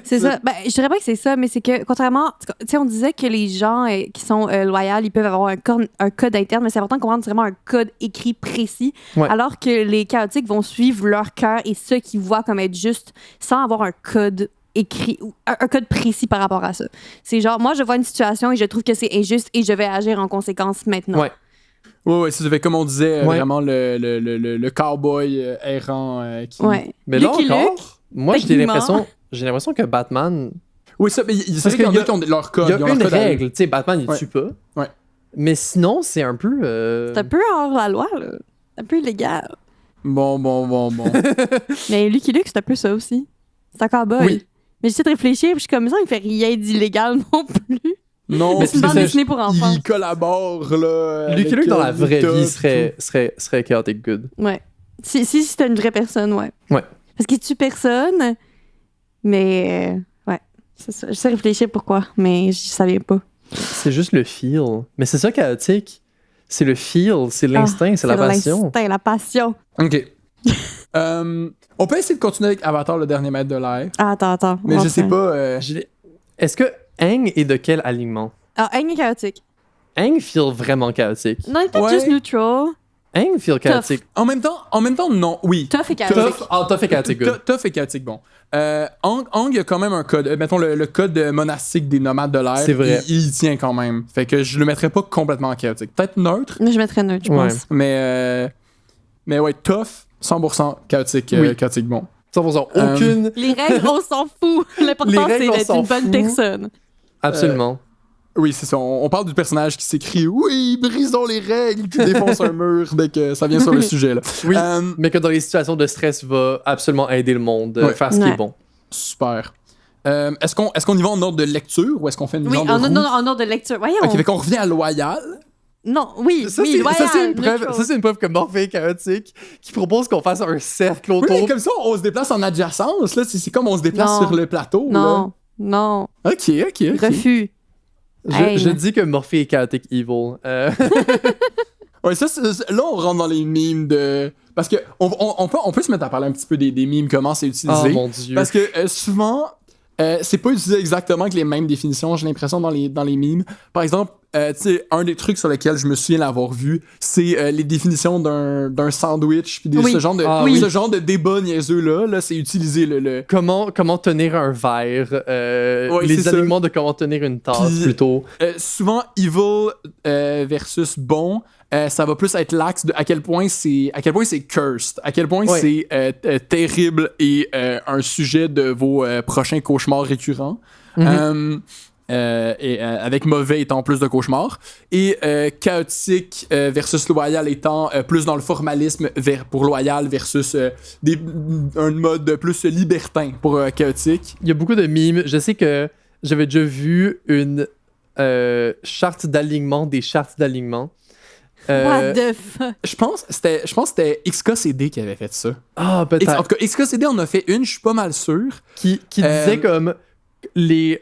C'est ça. Ben, je dirais pas que c'est ça, mais c'est que, contrairement, tu sais, on disait que les gens qui sont loyaux, ils peuvent avoir un code interne, mais c'est important de comprendre vraiment un code écrit précis. Ouais. Alors que les chaotiques vont suivre leur cœur et ceux qu'ils voient comme être juste sans avoir un code écrit, un code précis par rapport à ça. C'est genre, moi, je vois une situation et je trouve que c'est injuste et je vais agir en conséquence maintenant. Ouais. Ouais, ça fait comme on disait, vraiment le cowboy errant qui... Ouais. Mais là Lucky encore, Luke, moi, j'ai l'impression que Batman... Oui, ça, mais c'est vrai qu'il y en a qui ont leur code. Il y a une règle, tu sais, Batman, il tue pas. Ouais. Mais sinon, c'est un peu... C'est un peu hors la loi, là. C'est un peu illégal. Bon. Mais Lucky Luke, c'est un peu ça aussi. C'est un cowboy. Oui. Mais j'essaie de réfléchir, puis je suis comme ça, il fait rien d'illégal non plus. Non, Mais c'est une bande dessinée pour enfants. Il collabore, là. Lucky Luke, dans la vraie vie, serait chaotic good. Ouais. Si c'était une vraie personne, ouais. Ouais. Parce qu'il tue personne, mais... ouais, c'est ça. J'essaie de réfléchir pourquoi, mais je savais pas. C'est juste le feel. Mais c'est ça, chaotique. C'est le feel, c'est l'instinct, c'est la passion. L'instinct, la passion. OK. On peut essayer de continuer avec Avatar, le dernier maître de l'air. Attends. Mais je sais pas... Est-ce que Aang est de quel alignement? Ah, Aang est chaotique. Aang feel vraiment chaotique. Non, il est peut-être juste neutral. Aang feel chaotique. En même temps, non. Oui. Tough et chaotique. Tough et chaotique, good. Tough et chaotique, bon. Ang, il y a quand même un code. Mettons le code monastique des nomades de l'air. C'est vrai. Il y tient quand même. Fait que je le mettrais pas complètement chaotique. Peut-être neutre, Je mettrais neutre, je Ouais. pense. mais ouais, tough, 100% chaotique, Oui. chaotique, bon. 100%. Aucune. Les règles, on s'en fout. Les L'important, règles, c'est on d'être s'en une bonne fout. personne. Absolument. Oui, c'est ça. On parle du personnage qui s'écrit « Oui, brisons les règles », puis défonce un mur dès que ça vient sur le sujet, là. Oui. Euh, Mais que dans les situations de stress, va absolument aider le monde à Ouais. faire ce qui Ouais. est bon. super. Est-ce qu'on y va en ordre de lecture ou est-ce qu'on fait une Oui, genre de en roue? ordre de lecture. Voyons. Ok, fait qu'on revient à Loyal. Non, oui, Ça, oui, c'est, loyal, ça, c'est une preuve, neutral. ça, c'est une preuve que Morphée est chaotique qui propose qu'on fasse un cercle Oui, autour. mais comme ça, on se déplace en adjacence. Là. C'est comme on se déplace Non. sur le plateau. Non, non, Là. Ok. refus. Hey. Je dis que Morphée est chaotique evil. Ouais, là, on rentre dans les mimes de. Parce que on peut se mettre à parler un petit peu des mimes, comment c'est utilisé. Oh mon dieu. Parce que souvent, c'est pas utilisé exactement avec les mêmes définitions, j'ai l'impression, dans les mimes. Par exemple, tu sais, un des trucs sur lesquels je me souviens l'avoir vu, c'est les définitions d'un sandwich, puis Oui. ce genre de, Oui. ce genre de débat niaiseux-là, c'est utiliser le Comment tenir un verre, Ouais, les c'est ça. alignements de comment tenir une tasse Puis- plutôt. souvent, evil versus bon, ça va plus être l'axe de à quel point c'est cursed, à quel point Ouais. c'est terrible et un sujet de vos prochains cauchemars récurrents. Avec mauvais étant plus de cauchemars. Et chaotique versus loyal étant plus dans le formalisme pour loyal versus un mode plus libertin pour chaotique. Il y a beaucoup de mimes. Je sais que j'avais déjà vu une charte d'alignement des chartes d'alignement. What the fuck? Je pense que c'était XKCD qui avait fait ça. Ah, En peut-être. tout cas, XKCD en a fait une, je suis pas mal sûr. Qui disait comme les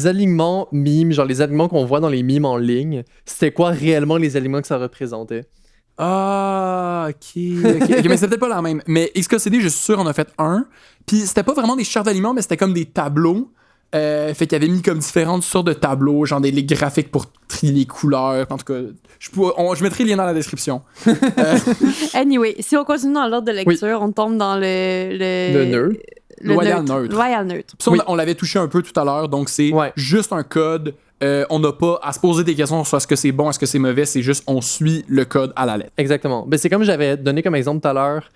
alignements mimes, genre les alignements qu'on voit dans les mimes en ligne, c'était quoi réellement les alignements que ça représentait? Ah, ok, mais c'était peut-être pas la même. Mais XKCD, je suis sûr, on a fait un. Puis c'était pas vraiment des chartes d'aliments, mais c'était comme des tableaux. Fait qu'il avait mis comme différentes sortes de tableaux, genre les graphiques pour trier les couleurs. En tout cas, je mettrai le lien dans la description. Anyway, si on continue dans l'ordre de lecture, on tombe dans le neutre. Loyal neutre. Loyal neutre. Ça, Oui. on l'avait touché un peu tout à l'heure, donc c'est Ouais. juste un code. On n'a pas à se poser des questions sur est-ce que c'est bon, est-ce que c'est mauvais, c'est juste on suit le code à la lettre. Exactement. Ben, c'est comme j'avais donné comme exemple tout à l'heure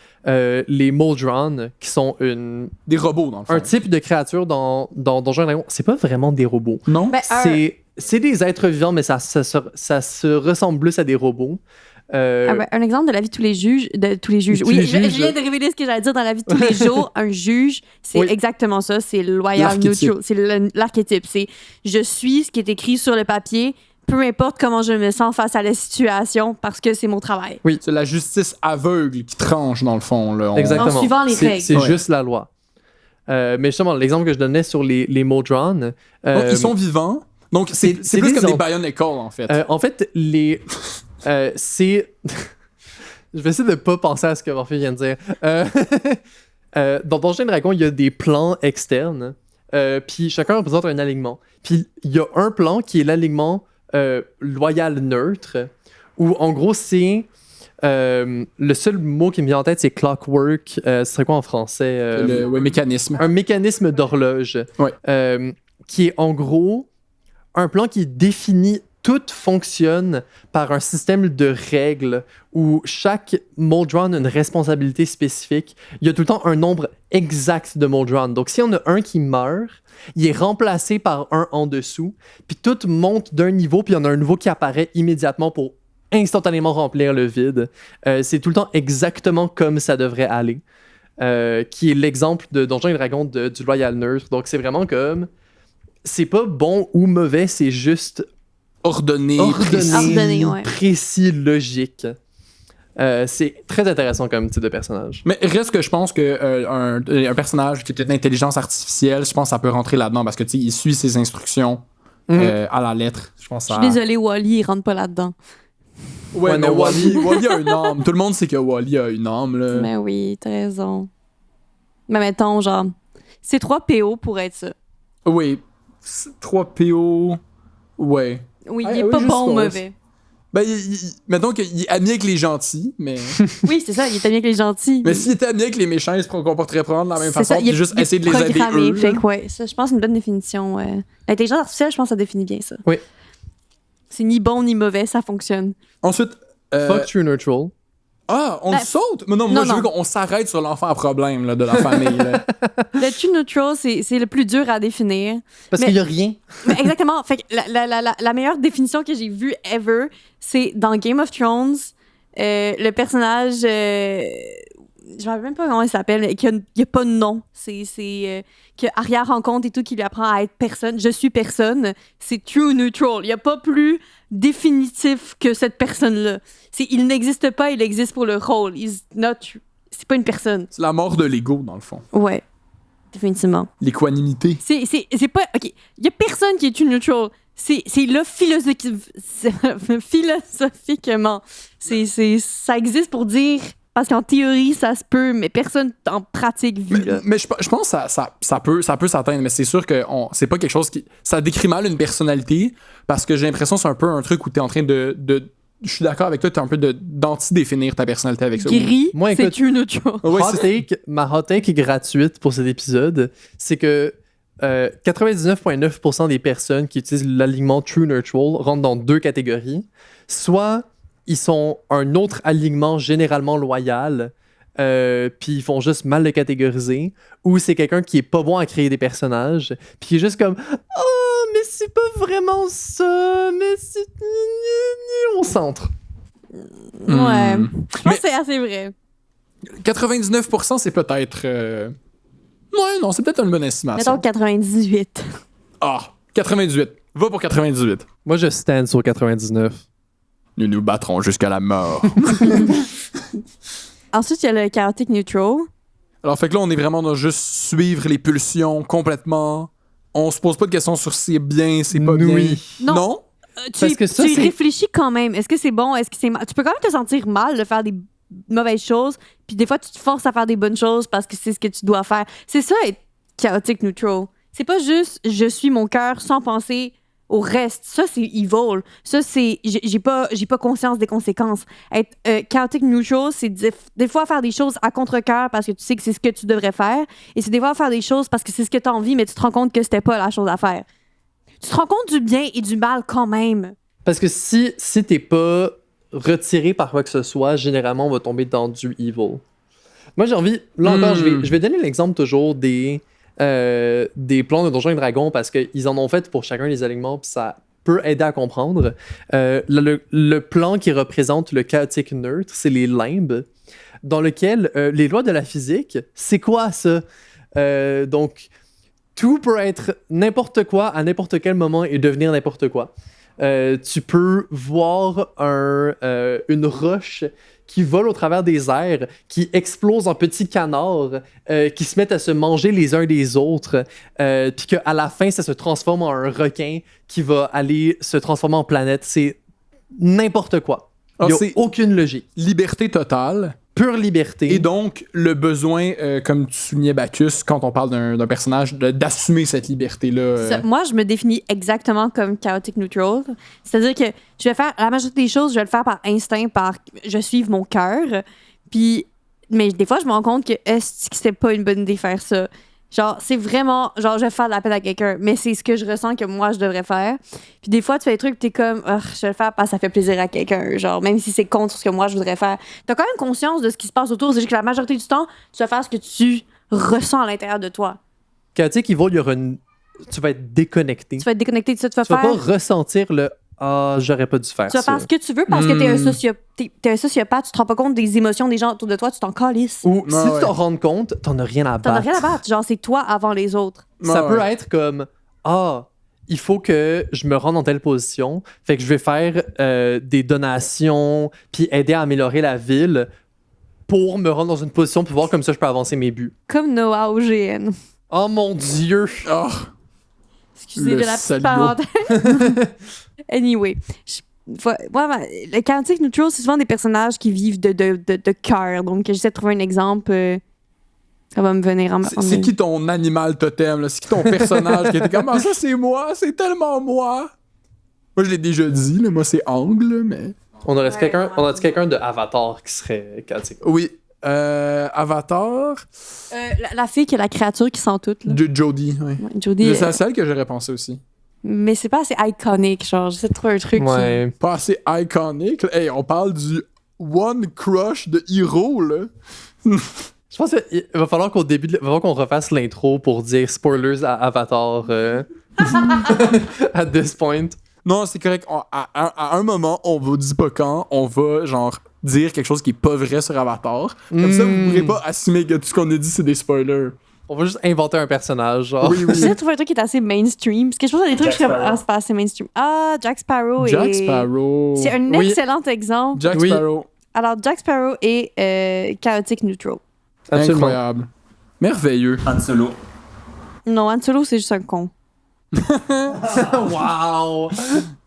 les Moldron, qui sont Des robots, dans le fond. un type de créature dans Donjons et Dragons. C'est pas vraiment des robots. Non? Ben, C'est des êtres vivants, mais ça se ressemble plus à des robots. un exemple de la vie de tous les juges. Tous Oui, les je juges. viens de révéler ce que j'allais dire dans la vie de tous les jours. Un juge, c'est Oui. exactement ça. C'est loyal, L'archétype. neutral. C'est l'archétype. C'est je suis ce qui est écrit sur le papier, peu importe comment je me sens face à la situation, parce que c'est mon travail. C'est la justice aveugle qui tranche, dans le fond. Là. Exactement. En suivant les règles. C'est Ouais. juste la loi. Mais justement, l'exemple que je donnais sur les Moldron. Donc, ils sont vivants. Donc, c'est c'est plus des comme des en- Bionicle, en fait. En fait, c'est. Je vais essayer de pas penser à ce que Morphée vient de dire. Dans Donjons et Dragons, il y a des plans externes. Puis chacun représente un alignement. Puis il y a un plan qui est l'alignement loyal neutre, où en gros, c'est. Le seul mot qui me vient en tête, c'est clockwork. Ce serait quoi en français? Le mécanisme. Un mécanisme d'horloge. Ouais. Qui est en gros un plan qui définit tout fonctionne par un système de règles où chaque Moldron a une responsabilité spécifique. Il y a tout le temps un nombre exact de Moldron. Donc, si on a un qui meurt, il est remplacé par un en dessous, puis tout monte d'un niveau, puis il y en a un nouveau qui apparaît immédiatement pour instantanément remplir le vide. C'est tout le temps exactement comme ça devrait aller. Qui est l'exemple de Donjons et Dragons du Loyal Neutre. Donc, c'est vraiment comme... C'est pas bon ou mauvais, c'est juste Ordonné. Ordonné, ouais. précis, logique. C'est très intéressant comme type de personnage. Mais reste que je pense que un personnage qui est une intelligence artificielle, je pense que ça peut rentrer là-dedans parce que tu sais, il suit ses instructions à la lettre. Je pense Je suis désolée, Wally, il rentre pas là-dedans. Ouais, Ouais, mais mais Wally a une âme. Tout le monde sait que Wally a une âme. Là. Mais oui, t'as raison. Mais mettons, genre, c'est 3 PO pour être ça. Oui. 3 PO. Ouais. Oui, Ah, il est oui, pas je bon ou suppose. mauvais. Ben, mettons qu'il est ami avec les gentils, mais. Oui, c'est ça, il est ami avec les gentils. Mais s'il était ami avec les méchants, il se comporterait probablement de la même C'est façon, ça, puis juste essayer de les aider programmé, eux. fait là. que, ouais, ça, je pense, c'est une bonne définition. L'intelligence artificielle, je pense que ça définit bien ça. Oui. C'est ni bon ni mauvais, ça fonctionne. Ensuite. Fuck True Neutral. Ah, on Ben, le saute? Mais non, moi, je veux qu'on s'arrête sur l'enfant à problème là, de la famille. Là. Le true neutral, c'est le plus dur à définir. Parce Mais- qu'il y a rien. Mais exactement. Fait que la meilleure définition que j'ai vue ever, c'est dans Game of Thrones, le personnage, je me rappelle même pas comment il s'appelle, mais il n'y a pas de nom. C'est que Arya rencontre et tout, qui lui apprend à être personne. Je suis personne. C'est true neutral. Il n'y a pas plus définitif que cette personne-là. Il n'existe pas, il existe pour le rôle. C'est pas une personne. C'est la mort de l'ego, dans le fond. Ouais. Définitivement. L'équanimité. C'est pas. OK. Il y a personne qui est true neutral. C'est là philosophiquement. Ça existe pour dire. Parce qu'en théorie, ça se peut, mais personne en pratique vu là. Mais je pense que ça peut s'atteindre, mais c'est sûr que c'est pas quelque chose qui. Ça décrit mal une personnalité, parce que j'ai l'impression que c'est un peu un truc où t'es en train de je suis d'accord avec toi, t'es un peu d'anti-définir ta personnalité avec ça. Gris, Moi, c'est écoute- true neutral. Ouais, Hot take, ma hot take gratuite pour cet épisode, c'est que 99,9% des personnes qui utilisent l'alignement True Neutral rentrent dans deux catégories. Soit ils sont un autre alignement généralement loyal, puis ils font juste mal le catégoriser, ou c'est quelqu'un qui est pas bon à créer des personnages, puis qui est juste comme « Oh, mais c'est pas vraiment ça, mais c'est... au centre. » Ouais. Je pense Mais- que c'est assez vrai. 99%, c'est peut-être. Ouais, non, c'est peut-être une bonne estimation. Mettons 98. Ah, 98. Va pour 98. Moi, je stand sur 99. Nous nous battrons jusqu'à la mort. Ensuite, il y a le chaotic neutral. Alors, fait que là, on est vraiment dans juste suivre les pulsions complètement. On se pose pas de questions sur si c'est bien, c'est pas bien. Oui. Non. Tu Parce que ça, y c'est- réfléchis quand même. Est-ce que c'est bon? Est-ce que c'est mal? Tu peux quand même te sentir mal de faire des mauvaises choses, puis des fois, tu te forces à faire des bonnes choses parce que c'est ce que tu dois faire. C'est ça, être chaotic neutral. C'est pas juste « je suis mon cœur » sans penser au reste. Ça, c'est evil. Ça, c'est... J'ai pas conscience des conséquences. Être chaotic neutral, c'est des fois faire des choses à contre-cœur parce que tu sais que c'est ce que tu devrais faire, et c'est des fois faire des choses parce que c'est ce que tu as envie, mais tu te rends compte que c'était pas la chose à faire. Tu te rends compte du bien et du mal quand même. Parce que si t'es pas retiré par quoi que ce soit, généralement, on va tomber dans du evil. Moi, j'ai envie... Là encore, je vais donner l'exemple toujours des plans de Donjons et Dragons, parce qu'ils en ont fait pour chacun des alignements, puis ça peut aider à comprendre. Le plan qui représente le chaotic neutre, c'est les limbes, dans lequel les lois de la physique, c'est quoi ça? Donc, tout peut être n'importe quoi à n'importe quel moment et devenir n'importe quoi. Tu peux voir une roche qui vole au travers des airs, qui explose en petits canards, qui se mettent à se manger les uns des autres, puis qu'à la fin, ça se transforme en un requin qui va aller se transformer en planète. C'est n'importe quoi. Il Alors, n'y a c'est- aucune logique. Liberté totale. Pure liberté. Et donc, le besoin, comme tu soulignais, Bacchus, quand on parle d'un personnage, d'assumer cette liberté-là. Ça, moi, je me définis exactement comme chaotic neutral. C'est-à-dire que je vais faire la majorité des choses, je vais le faire par instinct, je suive mon cœur. Mais des fois, je me rends compte que est-ce que c'est pas une bonne idée de faire ça. Genre, c'est vraiment, genre, je vais faire de la peine à quelqu'un, mais c'est ce que je ressens que moi, je devrais faire. Puis des fois, tu fais des trucs, t'es comme, je vais le faire parce que ça fait plaisir à quelqu'un. Genre, même si c'est contre ce que moi, je voudrais faire. T'as quand même conscience de ce qui se passe autour. C'est juste que la majorité du temps, tu vas faire ce que tu ressens à l'intérieur de toi. Chaotique evil, il y aura tu vas être déconnecté. Tu vas être déconnecté de ça, tu vas Tu vas faire... pas ressentir le « Ah, j'aurais pas dû faire Tu vas ça faire ce que tu veux parce que t'es un sociopathe, tu te rends pas compte des émotions des gens autour de toi, tu t'en calisses. ». Ou si Ouais. tu t'en rends compte, t'en as rien à T'en as battre. rien à battre. Genre, c'est toi avant les autres. Ça Ouais. peut être comme « Ah, il faut que je me rende dans telle position, fait que je vais faire des donations puis aider à améliorer la ville pour me rendre dans une position pour voir comme ça je peux avancer mes buts. Comme Noah au GN. » Oh mon Dieu! Oh, Excusez Le de la petite salaud. parenthèse. Anyway. Le chaotic neutral, c'est souvent des personnages qui vivent de cœur. Donc, j'essaie de trouver un exemple. Ça va me venir en c'est qui ton animal totem, là? C'est qui ton personnage qui était comme, ah, ça c'est moi, c'est tellement moi. Moi, je l'ai déjà dit, là, moi c'est Angle, mais. On aurait Ouais, quelqu'un de Avatar qui serait chaotique. Oui. Avatar. La fille qui est la créature qui sent tout. Là. Jodie, oui. Ouais, Jodie. C'est celle que j'aurais pensé aussi. Mais c'est pas assez iconique, genre, j'essaie de trouver un truc. Ouais. Pas assez iconique. Hey, on parle du One Crush de Hiro, là. Je pense qu'il va falloir qu'au début, il va falloir qu'on refasse l'intro pour dire spoilers à Avatar at this point. Non, c'est correct. À un moment, on vous dit pas quand, on va, genre, dire quelque chose qui est pas vrai sur Avatar. Comme ça, vous pourrez pas assumer que tout ce qu'on a dit, c'est des spoilers. On va juste inventer un personnage, genre. Oui, oui. J'essaie de trouver un truc qui est assez mainstream. Parce que je pense qu'il y a des trucs Jack que je suis comme, Sparrow. c'est pas assez mainstream. Ah, Jack Sparrow Jack est... Sparrow. C'est un Oui. excellent exemple. Jack Oui. Sparrow. Alors, Jack Sparrow est chaotic neutral. Absolument. Incroyable. Merveilleux. Han Solo. Non, Han Solo, c'est juste un con. Wow!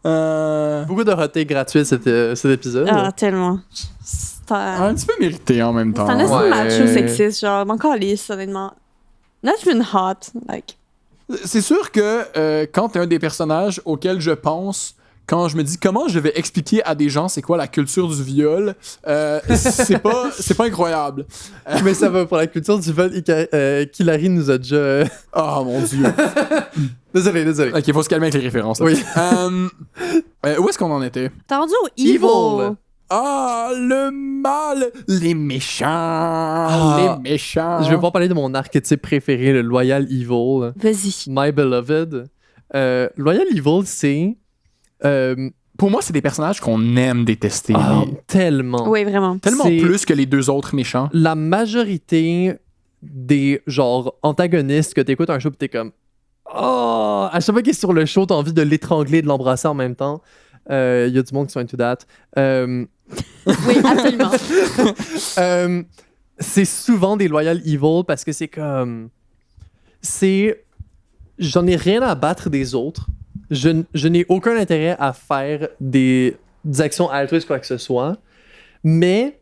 Euh, Beaucoup de rotés gratuits cet épisode. Ah, tellement. C'est un petit peu mérité en même temps. un assez Ouais. macho sexiste, genre, encore lisse, honnêtement. Not even hot, like. C'est sûr que quand t'es un des personnages auxquels je pense quand je me dis comment je vais expliquer à des gens c'est quoi la culture du viol, c'est pas incroyable. Mais ça va pour la culture du vol. Kilari nous a déjà. Oh mon dieu. Désolé. Ok, faut se calmer avec les références. Là. Oui. Où est-ce qu'on en était? T'as rendu au evil. Ah, le mal! Les méchants! Les méchants! Je vais pas parler de mon archétype préféré, le Loyal Evil. Vas-y. My Beloved. Loyal Evil, c'est. Pour moi, c'est des personnages qu'on aime détester. Tellement. Oui, vraiment. Tellement c'est- plus que les deux autres méchants. La majorité des genre antagonistes que t'écoutes un show pis t'es comme oh, à chaque fois qu'il est sur le show t'as envie de l'étrangler et de l'embrasser en même temps. Il y a du monde qui sont into that. Oui, absolument. C'est souvent des loyal evil parce que c'est comme j'en ai rien à battre des autres. Je n'ai aucun intérêt à faire des actions altruistes quoi que ce soit, mais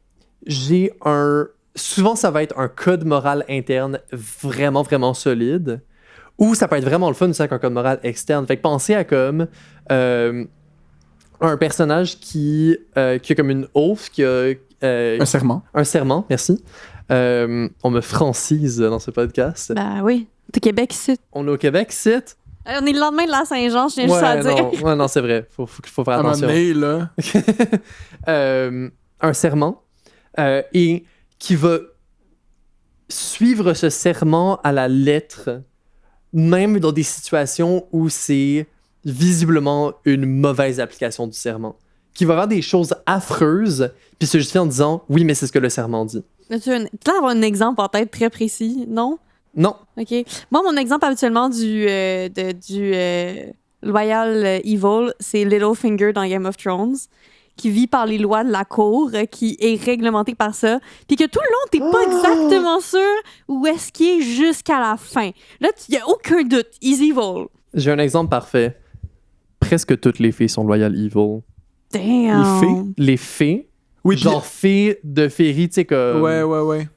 souvent ça va être un code moral interne vraiment vraiment solide, ou ça peut être vraiment le fun c'est un code moral externe. Fait que pensez à comme un personnage qui a comme une oath, qui a Un serment. un serment, merci. On me francise dans ce podcast. Ben oui. T'es Québec, c'est. On est au Québec, c'est. On est le lendemain de la Saint-Jean, je tiens juste à dire. Non, c'est vrai. Faut faire À un moment attention. donné, là. Un serment et qui va suivre ce serment à la lettre, même dans des situations où c'est visiblement une mauvaise application du serment. Qui va faire des choses affreuses, puis se justifier en disant oui, mais c'est ce que le serment dit. Tu as d'avoir un exemple en tête très précis, non? Non. OK. Moi, mon exemple habituellement du Loyal Evil, c'est Littlefinger dans Game of Thrones, qui vit par les lois de la cour, qui est réglementé par ça, puis que tout le long, t'es pas exactement sûr où est-ce qu'il est jusqu'à la fin. Là, il y a aucun doute. He's evil. J'ai un exemple parfait. Presque toutes les fées sont loyal evil. Damn. Les fées? Les fées, Oui, puis- genre fées de féerie, tu sais, comme. Ouais.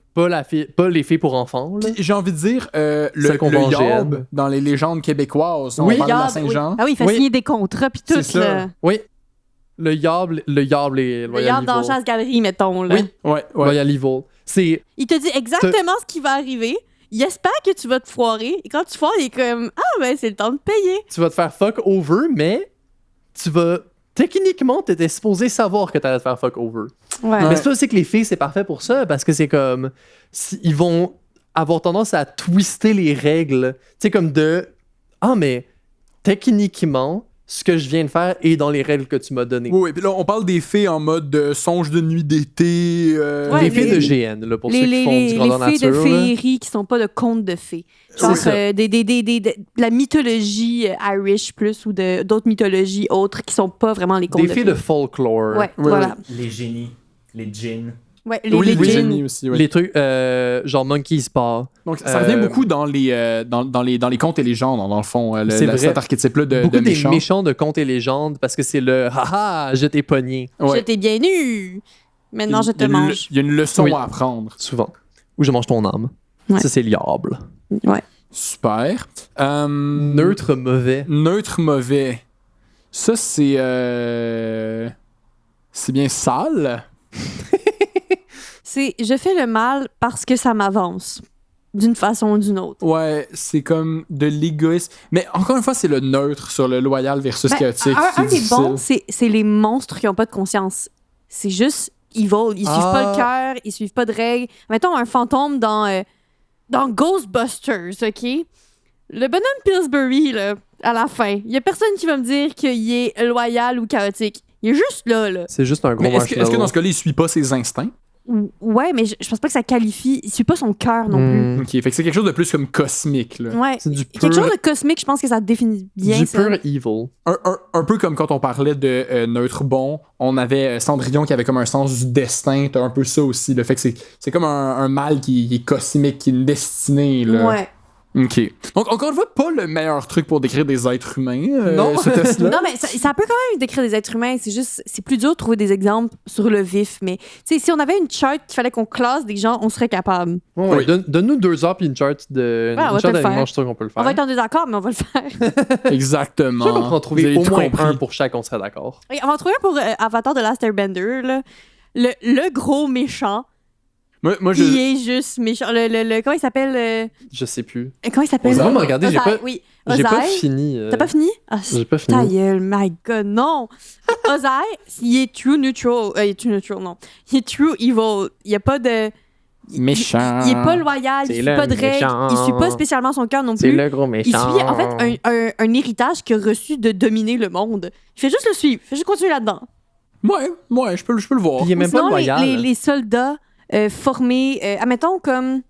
Pas les fées pour enfants, là. Puis j'ai envie de dire, le Celles qu'on vend en Yob, GN. dans les légendes québécoises, on Oui. parle de la Yard, Saint-Jean. oui. Ah oui, il fait Oui. signer des contrats, puis tout. C'est ça. là. Oui. Le Yable est Le loyal Yard dans evil. Chasse Galerie, mettons. Là. Oui. Ouais. Loyal evil. C'est. Il te dit exactement ce qui va arriver. Il espère que tu vas te foirer. Et quand tu foires, il est comme ah, ben, c'est le temps de payer. Tu vas te faire fuck over, mais tu vas. Techniquement, t'étais supposé savoir que t'allais te faire fuck over. Ouais. Mais c'est pas aussi que les filles, c'est parfait pour ça, parce que c'est comme. Ils vont avoir tendance à twister les règles. Tu sais, comme de. Ah, mais techniquement, ce que je viens de faire est dans les règles que tu m'as données. Oui, puis là, on parle des fées en mode songe de nuit d'été. Ouais, les filles les- de GN, là, pour ceux qui font du grandeur les fées de nature. là. féerie qui sont pas de contes de fées. Genre C'est ça. de la mythologie Irish plus ou d'autres mythologies autres qui sont pas vraiment les contes Des de filles fées. de folklore. Ouais, Ouais, voilà. Les génies. Les djinns. Ouais, Oui, les les djinns. génies aussi. Oui. Les trucs, genre Monkey's Paw. Donc, ça revient Euh, beaucoup dans les contes et légendes, dans le fond, C'est vrai. cet archétype-là de Beaucoup des méchant. méchants de contes et légendes, parce que c'est le haha, je t'ai pogné, Ouais. Je t'ai bien eu. Maintenant, je te Il y a une- mange. Il y a une leçon Oui. à apprendre. souvent. Ou je mange ton âme. Ouais. Ça, c'est le diable. Ouais. Super. Neutre mauvais. Neutre mauvais. Ça, c'est. C'est bien sale. C'est je fais le mal parce que ça m'avance, d'une façon ou d'une autre. Ouais, c'est comme de l'égoïsme. Mais encore une fois, c'est le neutre sur le loyal versus chaotique. Un des bons, c'est les monstres qui n'ont pas de conscience. C'est juste evil. Ils suivent pas le cœur, ils suivent pas de règles. Mettons un fantôme dans Ghostbusters, OK? Le bonhomme Pillsbury, là, à la fin, il y a personne qui va me dire qu'il est loyal ou chaotique. Il est juste là. C'est juste un gros Mais est-ce que marshmallow. dans ce cas-là, il suit pas ses instincts? Ouais, mais je pense pas que ça qualifie. Il suit pas son cœur non plus. Ok, fait que c'est quelque chose de plus comme cosmique, là. Ouais. C'est du Quelque pur, chose de cosmique, je pense que ça définit bien du ça. pur evil. Un peu comme quand on parlait de neutre bon, on avait Cendrillon qui avait comme un sens du destin, t'as un peu ça aussi, le fait que c'est comme un mal qui est cosmique, qui est une destinée, là. Ouais. Ok. Donc, encore une fois, pas le meilleur truc pour décrire des êtres humains, Non. ce test-là. Non, mais ça peut quand même décrire des êtres humains. C'est plus dur de trouver des exemples sur le vif. Mais, tu sais, si on avait une chart qu'il fallait qu'on classe des gens, on serait capable. Ouais, Oui. Donne-nous 2 heures puis une chart de Ouais, on va une te chart le d'aliments, faire. je suis sûr qu'on peut le faire. On va être en désaccord, mais on va le faire. Exactement. Je suis sûr qu'on pourra en Vous trouver avez au tout moins compris. un pour chaque, on serait d'accord. Ok, on va en trouver un pour Avatar de Last Airbender. Là. Le gros méchant, Moi, il est juste méchant. Comment il s'appelle? Je sais plus. Comment il s'appelle? Ozai. Vraiment, regardez, j'ai Ozai, pas- oui. J'ai pas Ozai. fini. T'as pas fini? Ah, J'ai pas ta fini. gueule, my god, non! Ozai, il est true neutral. Il est true neutral, non. Il est true evil. Il y a pas de... Méchant. Il est pas loyal, C'est il suit le pas de règles, méchant. il suit pas spécialement son cœur non C'est plus. le gros Il méchant. suit en fait un héritage qu'il a reçu de dominer le monde. Il fait juste le suivre, il fait juste continuer là-dedans. Ouais, je peux le voir. Puis il est même Sinon, pas loyal. les soldats formés, admettons comme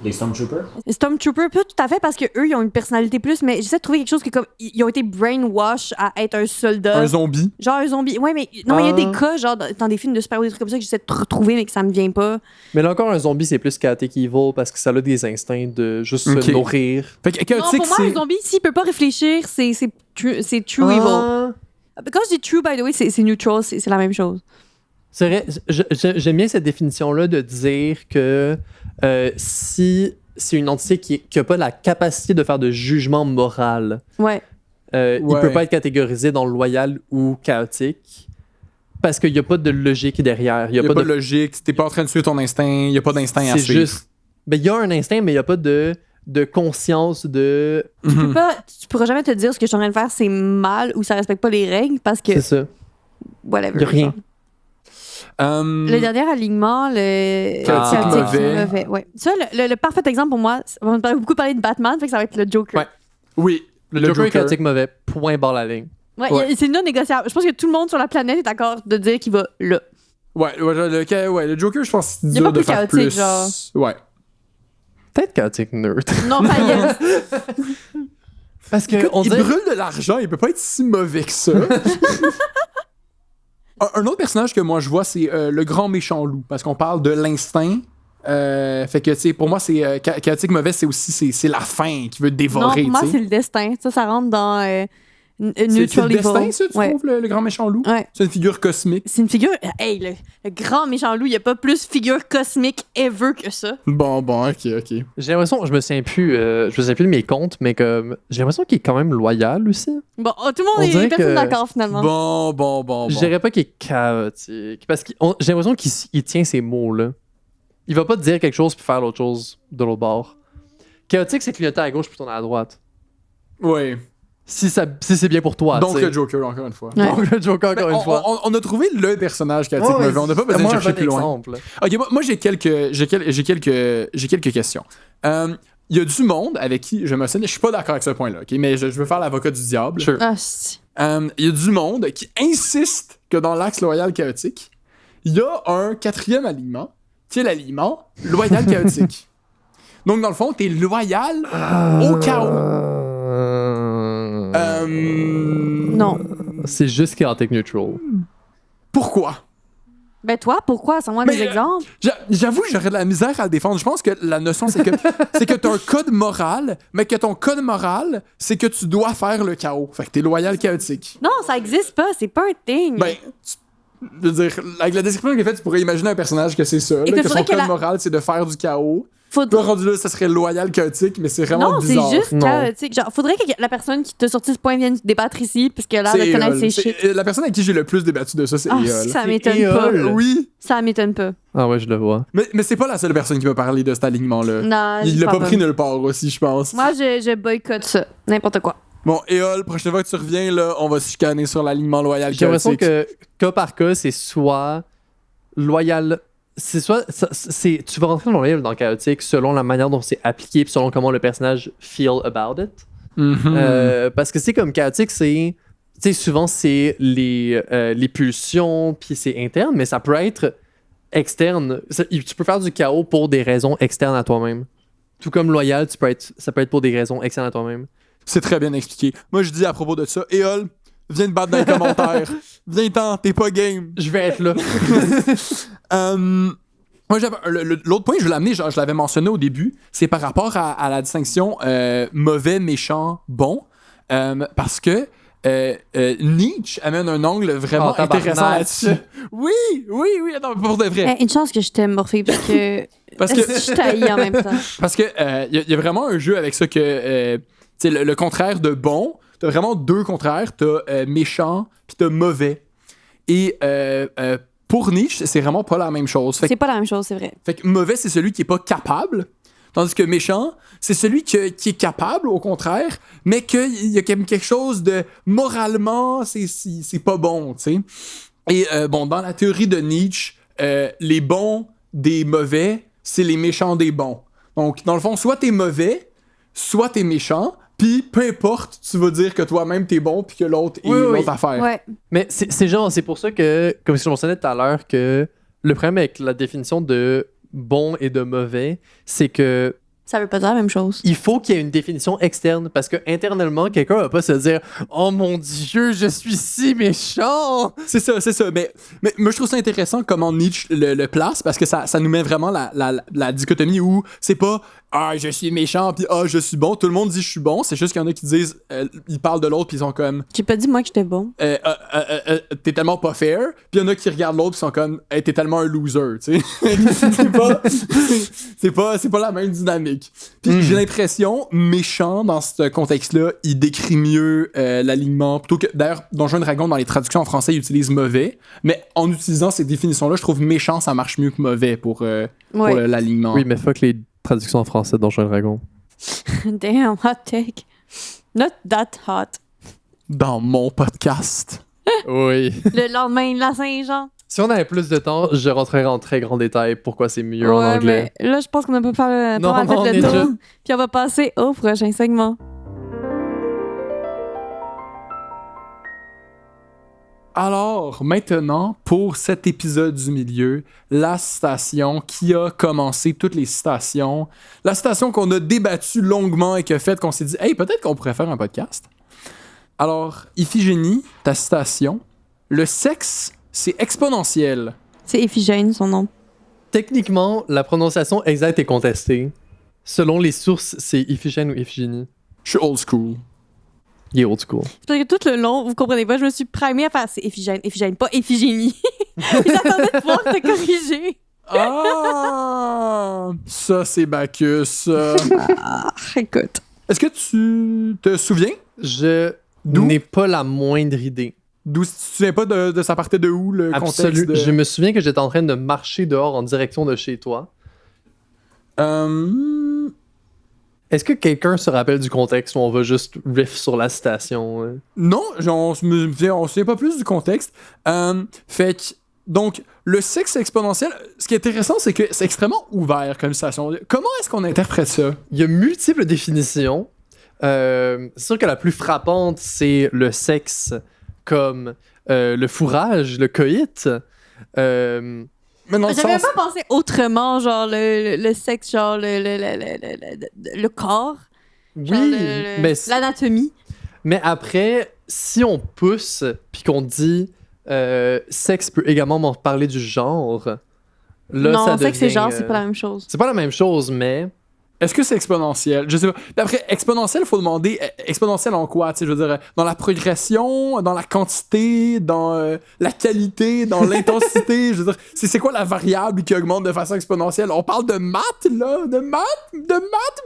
Les Stormtroopers? Stormtrooper, pas tout à fait parce que eux ils ont une personnalité plus, mais j'essaie de trouver quelque chose qui comme ils ont été brainwash à être un soldat. Un zombie. Genre un zombie. Ouais, mais non, il y a Ah. des cas, genre dans des films de super-héros, des trucs comme ça, que j'essaie de retrouver, mais que ça me vient pas. Mais là encore, un zombie, c'est plus chaotic evil parce que ça a des instincts de juste Ok. se nourrir. Fait que Non, chaotique, pour moi, c'est. un zombie, s'il peut pas réfléchir, c'est true evil. Ah. Quand je dis true, by the way, c'est neutral, c'est la même chose. C'est vrai, j'aime bien cette définition-là de dire que si c'est une entité qui n'a pas la capacité de faire de jugement moral, Ouais. il Ouais. peut pas être catégorisé dans le loyal ou chaotique parce qu'il n'y a pas de logique derrière. Il Y a pas de de... logique, t'es pas en train de suivre ton instinct, y a pas d'instinct à C'est suivre. juste... Ben, il y a un instinct, mais il n'y a pas de conscience de... Mhm. Tu pourras jamais te dire ce que je suis en train de faire, c'est mal ou ça respecte pas les règles parce que. C'est ça. Whatever. Il n'y a rien. Le dernier alignement, le Chaotique mauvais. Ouais. Ça, le parfait exemple pour moi, on va beaucoup parler de Batman, fait que ça va être le Joker. Ouais. Oui, Le Joker est chaotique mauvais, point barre la ligne. Ouais, Ouais. c'est non négociable. Je pense que tout le monde sur la planète est d'accord de dire qu'il va là. Ouais, le Joker, je pense que c'est Y a dur pas de plus faire chaotique, plus. genre. Ouais. Peut-être chaotique neutre. Non, pas yes. Parce que Écoute, on il dirait... brûle de l'argent, il peut pas être si mauvais que ça. Un autre personnage que moi je vois, c'est le grand méchant loup, parce qu'on parle de l'instinct. Fait que, tu sais, pour moi, c'est chaotique mauvais, c'est aussi c'est la faim qui veut Non, dévorer. pour moi, tu sais. c'est le destin. Ça rentre dans C'est Neutral le Evil. destin, ça, tu Ouais. trouves, le grand méchant loup? Ouais. C'est une figure cosmique. C'est une figure. Hey, le grand méchant loup, il n'y a pas plus figure cosmique ever que ça. Bon, ok. J'ai l'impression, je me souviens plus de mes comptes, mais comme j'ai l'impression qu'il est quand même loyal aussi. Bon, tout le On monde dirait est personne que- d'accord finalement. Bon. Je dirais pas qu'il est chaotique, parce que j'ai l'impression qu'il tient ses mots là. Il va pas te dire quelque chose puis faire l'autre chose de l'autre bord. Chaotique, c'est clignoter à gauche puis tourner à droite. Oui. Si c'est bien pour toi. Donc tu sais. le Joker, encore une fois. Ouais. Donc le Joker encore Mais une fois. on a trouvé le personnage chaotique Ouais, mauvais. On n'a pas besoin de moi, un chercher bon plus loin. exemple. Ok, moi j'ai quelques questions. Il y a du monde avec qui je me suis... Je suis pas d'accord avec ce point-là, ok? Mais je veux faire l'avocat du diable. Sure. Ah, si. Il y a du monde qui insiste que dans l'axe loyal chaotique, il y a un quatrième alignement, qui est l'alignement loyal chaotique. Donc, dans le fond, t'es loyal au chaos. Non. C'est juste chaotic neutral. Pourquoi? Ben toi, pourquoi? Sans moi Mais, des exemples. J'avoue que j'aurais de la misère à le défendre. Je pense que la notion, c'est que t'as un code moral, mais que ton code moral, c'est que tu dois faire le chaos. Fait que t'es loyal chaotique. Non, ça existe pas. C'est pas un thing. Ben, je veux dire, avec la description que j'ai faite, tu pourrais imaginer un personnage que c'est ça, là, te que son faudrait que code la- moral, c'est de faire du chaos. Toi, rendu là, ça serait loyal, chaotique, mais c'est vraiment Non, bizarre. c'est juste Non. chaotique. Genre, faudrait que la personne qui t'a sorti ce point vienne débattre ici, parce qu'elle a l'air de connaître ses shit. La personne avec qui j'ai le plus débattu de ça, c'est Ah, Eol. ça C'est m'étonne Eol. pas. Oui, Ça m'étonne pas. Ah ouais, je le vois. mais c'est pas la seule personne qui m'a parlé de cet alignement-là. Non, Il je l'a crois pas pris nulle part aussi, je pense. Moi, je boycotte ça. N'importe quoi. Bon, Eol, prochaine fois que tu reviens, là, on va se chicaner sur l'alignement loyal, J'ai l'impression chaotique. que cas par cas, c'est soit loyal. C'est soit. Tu vas rentrer dans loyal ou dans chaotique selon la manière dont c'est appliqué puis selon comment le personnage feel about it. Mhm. Parce que c'est comme chaotique, c'est. Tu sais, souvent, c'est les pulsions puis c'est interne, mais ça peut être externe. Tu peux faire du chaos pour des raisons externes à toi-même. Tout comme loyal, ça peut être pour des raisons externes à toi-même. C'est très bien expliqué. Moi, je dis à propos de ça, Eol, viens te battre dans les commentaires. Viens-t'en, t'es pas game. Je vais être là. Moi, l'autre point, je vais l'amener, je l'avais mentionné au début, c'est par rapport à la distinction mauvais, méchant, bon. Parce que Nietzsche amène un angle vraiment Oh, tabarnak. intéressant là-dessus. Oui, attends, pour de vrai. Une chance que je t'aime, Morphée, parce que. Parce que je t'haïs en même temps. Parce que y a vraiment un jeu avec ça que tu sais, le contraire de bon, t'as vraiment deux contraires, t'as méchant puis t'as mauvais. Et pour Nietzsche, c'est vraiment pas la même chose. C'est pas la même chose, c'est vrai. Fait que mauvais, c'est celui qui est pas capable, tandis que méchant, c'est celui qui est capable, au contraire, mais qu'il y a quand même quelque chose de moralement, c'est pas bon, tu sais. Et bon, dans la théorie de Nietzsche, les bons des mauvais, c'est les méchants des bons. Donc, dans le fond, soit t'es mauvais, soit t'es méchant, puis peu importe, tu vas dire que toi-même t'es bon, puis que l'autre est Oui, oui. l'autre affaire. Ouais. Mais c'est pour ça que, comme je mentionnais tout à l'heure, que le problème avec la définition de bon et de mauvais, c'est que Ça veut pas dire la même chose. il faut qu'il y ait une définition externe parce que internellement, quelqu'un va pas se dire oh mon Dieu, je suis si méchant. C'est ça. Mais moi, je trouve ça intéressant comment Nietzsche le place, parce que ça nous met vraiment la dichotomie où c'est pas « Ah, je suis méchant » puis « Ah, je suis bon ». Tout le monde dit « Je suis bon ». C'est juste qu'il y en a qui disent ils parlent de l'autre puis ils sont comme J'ai pas dit, moi, que j'étais bon. « T'es tellement pas fair ». Puis il y en a qui regardent l'autre puis sont comme « Hey, t'es tellement un loser », tu sais. c'est pas la même dynamique. Puis j'ai l'impression, méchant dans ce contexte-là, il décrit mieux l'alignement. Plutôt que, d'ailleurs, Donjons & Dragons, dans les traductions en français, il utilise mauvais. Mais en utilisant ces définitions-là, je trouve méchant, ça marche mieux que mauvais pour Ouais. l'alignement. Oui, mais fuck les traductions en français de Donjons & Dragons. Damn, hot take. Not that hot. Dans mon podcast. Oui. Le lendemain de la Saint-Jean. Si on avait plus de temps, je rentrerai en très grand détail pourquoi c'est mieux en anglais. Mais là, je pense qu'on a pas fait Non, pas non, fait on le est tour. juste- Puis on va passer au prochain segment. Alors, maintenant, pour cet épisode du milieu, la citation qui a commencé toutes les citations, la citation qu'on a débattue longuement et qui a fait qu'on s'est dit « Hey, peut-être qu'on pourrait faire un podcast. » Alors, Iphigénie, ta citation, « Le sexe, c'est exponentiel. C'est Iphigène, son nom. Techniquement, la prononciation exacte est contestée. Selon les sources, c'est Iphigène ou Iphigénie. » Je suis old school. Il est old school. Parce que tout le long, vous comprenez pas, je me suis primée à faire c'est Iphigène, Iphigène, pas Iphigénie. J'attendais de pouvoir te corriger. Ah! Ça, c'est Bacchus. Écoute. Est-ce que tu te souviens? Je D'où? n'ai pas la moindre idée. Tu te souviens pas de ça partait de où, le contexte? Absolument. Je me souviens que j'étais en train de marcher dehors en direction de chez toi. Est-ce que quelqu'un se rappelle du contexte ou on va juste riff sur la citation? Non, on se souvient pas plus du contexte. Fait que, donc, le sexe exponentiel, ce qui est intéressant, c'est que c'est extrêmement ouvert comme citation. Comment est-ce qu'on interprète ça? Il y a multiples définitions. C'est sûr que la plus frappante, c'est le sexe comme le fourrage, le coït. Mais dans le J'avais sens... pas pensé autrement, genre le sexe, genre le corps, genre Oui, le- mais, l'anatomie. mais après, si on pousse puis qu'on dit sexe peut également m'en parler du genre, là, non, ça sexe et devient, genre, c'est pas la même chose. C'est pas la même chose, mais Est-ce que c'est exponentiel? Je sais pas. Puis après, exponentiel, il faut demander exponentiel en quoi? Tu sais, je veux dire, dans la progression, dans la quantité, dans la qualité, dans l'intensité. Je veux dire, c'est quoi la variable qui augmente de façon exponentielle? On parle de maths, là? De maths,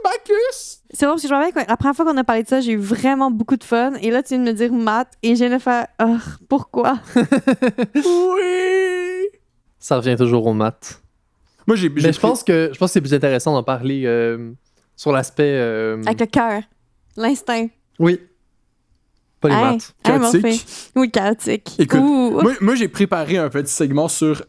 Bacchus? C'est vrai parce que je me rappelle que la première fois qu'on a parlé de ça, j'ai eu vraiment beaucoup de fun. Et là, tu viens de me dire maths et je viens de faire pourquoi? Oui! Ça revient toujours aux maths. Moi, j'ai Mais je pense que c'est plus intéressant d'en parler sur l'aspect... Avec le cœur, l'instinct. Oui. Pas les Hey, maths. hey, Chaotique. Morphée. Oui, chaotique. Écoute, Ouh. moi, j'ai préparé un petit segment sur,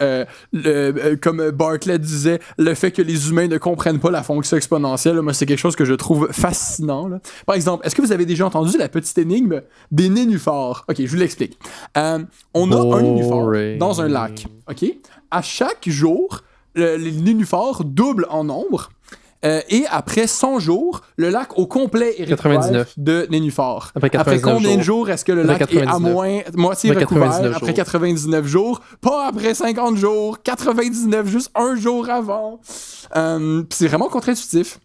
comme Bartlett disait, le fait que les humains ne comprennent pas la fonction exponentielle. Moi, c'est quelque chose que je trouve fascinant. Là. Par exemple, est-ce que vous avez déjà entendu la petite énigme des nénuphars? OK, je vous l'explique. On a un nénuphar dans un lac. OK? À chaque jour, les nénuphars doublent en nombre. Et après 100 jours, le lac au complet est recouvert 99. de nénuphars. Après 99 combien de jours est-ce que le lac est à moitié Après recouvert? 99 Après jours. 99 jours. Pas après 50 jours. 99, juste un jour avant. Pis c'est vraiment contre-intuitif.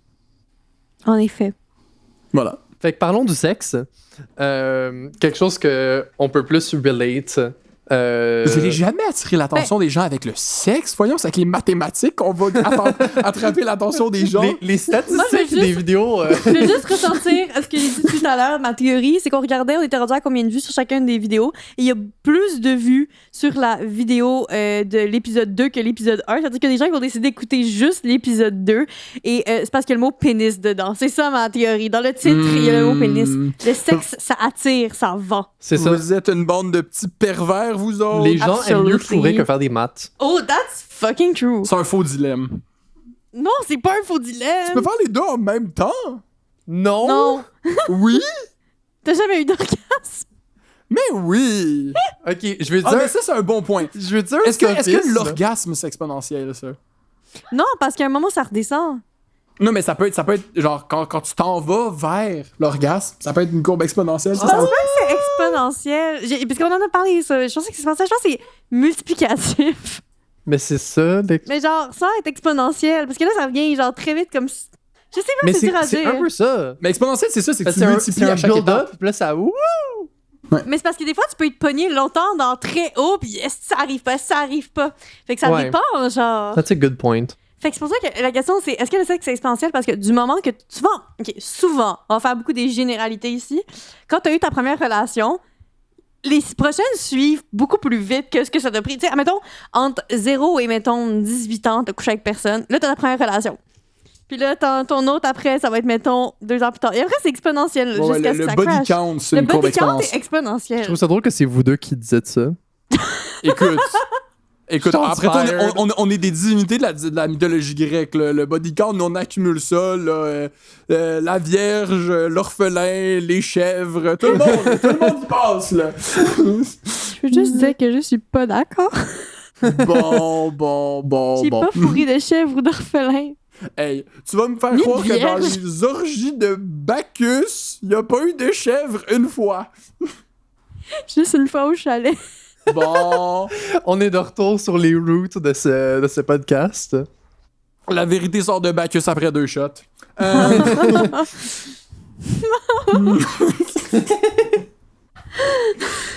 En effet. Voilà. Fait que parlons du sexe. Quelque chose que on peut plus relate. Vous n'allez jamais attirer l'attention des gens avec le sexe. Voyons, c'est avec les mathématiques qu'on va attraper l'attention des gens. Les statistiques Moi, je veux juste- des vidéos. Je veux juste ressentir ce que j'ai dit tout à l'heure. Ma théorie, c'est qu'on regardait, on était rendu à combien de vues sur chacune des vidéos. Et il y a plus de vues sur la vidéo de l'épisode 2 que l'épisode 1. C'est-à-dire qu'il y a des gens qui vont décider d'écouter juste l'épisode 2. Et c'est parce qu'il y a le mot pénis dedans. C'est ça ma théorie. Dans le titre, il y a le mot pénis. Le sexe, ça attire, ça vend. C'est ça. Vous êtes une bande de petits pervers, vous autres. Les gens aiment mieux Absolutely. fourrer que faire des maths. Oh, that's fucking true. C'est un faux dilemme. Non, c'est pas un faux dilemme. Tu peux faire les deux en même temps? Non! Non. Oui, T'as jamais eu d'orgasme? mais oui. Ok, je veux Ah, dire. mais ça, c'est un bon point. Je veux dire. Est-ce que sophisme. l'orgasme, c'est exponentiel, ça? Non, parce qu'à un moment, ça redescend. Non, mais ça peut être genre, quand tu t'en vas vers l'orgasme, ça peut être une courbe exponentielle. ça, ça- C'est exponentiel. Parce qu'on en a parlé, ça. Je pensais que c'est exponentiel. Je pense que c'est multiplicatif. Mais c'est ça. Mais genre, sans être exponentiel. Parce que là, ça revient genre très vite comme... Je sais pas, Mais c'est dur à c'est dire. un peu ça. Mais exponentiel, c'est ça, c'est que Parce tu que c'est multiplies un à chaque build-up, étape. puis là, ça. Ouh! Mais c'est parce que des fois, tu peux être pogné longtemps dans très haut, puis ça arrive pas. Fait que ça Ouais. dépend, genre. That's a good point. Fait que c'est pour ça que la question, c'est est-ce que le sexe est exponentiel? Parce que du moment que souvent, on va faire beaucoup des généralités ici, quand t'as eu ta première relation, les prochaines suivent beaucoup plus vite que ce que ça t'a pris. Tu sais, admettons, entre 0 et, mettons, 18 ans, t'as couché avec personne. Là, t'as ta première relation. Puis là, ton autre après, ça va être, mettons, 2 ans plus tard. Et après, c'est exponentiel Ouais, jusqu'à le ce que ça body crash. count, c'est Le une courbe body count est exponentielle. exponentiel. Je trouve ça drôle que c'est vous deux qui dites ça. Écoute, Shots après tout, fired. on est des divinités de la mythologie grecque. Là. Le body count, nous, on accumule ça. Là, la Vierge, l'orphelin, les chèvres, tout le monde y passe. Là. Je veux juste dire que je suis pas d'accord. Bon. J'ai pas fourré de chèvre ou d'orphelin. Hey, tu vas me faire Ni croire de que dans vierge. les orgies de Bacchus, il n'y a pas eu de chèvre une fois. Juste une fois au chalet. Bon, On est de retour sur les roots de ce podcast. la vérité sort de Bacchus après 2 shots.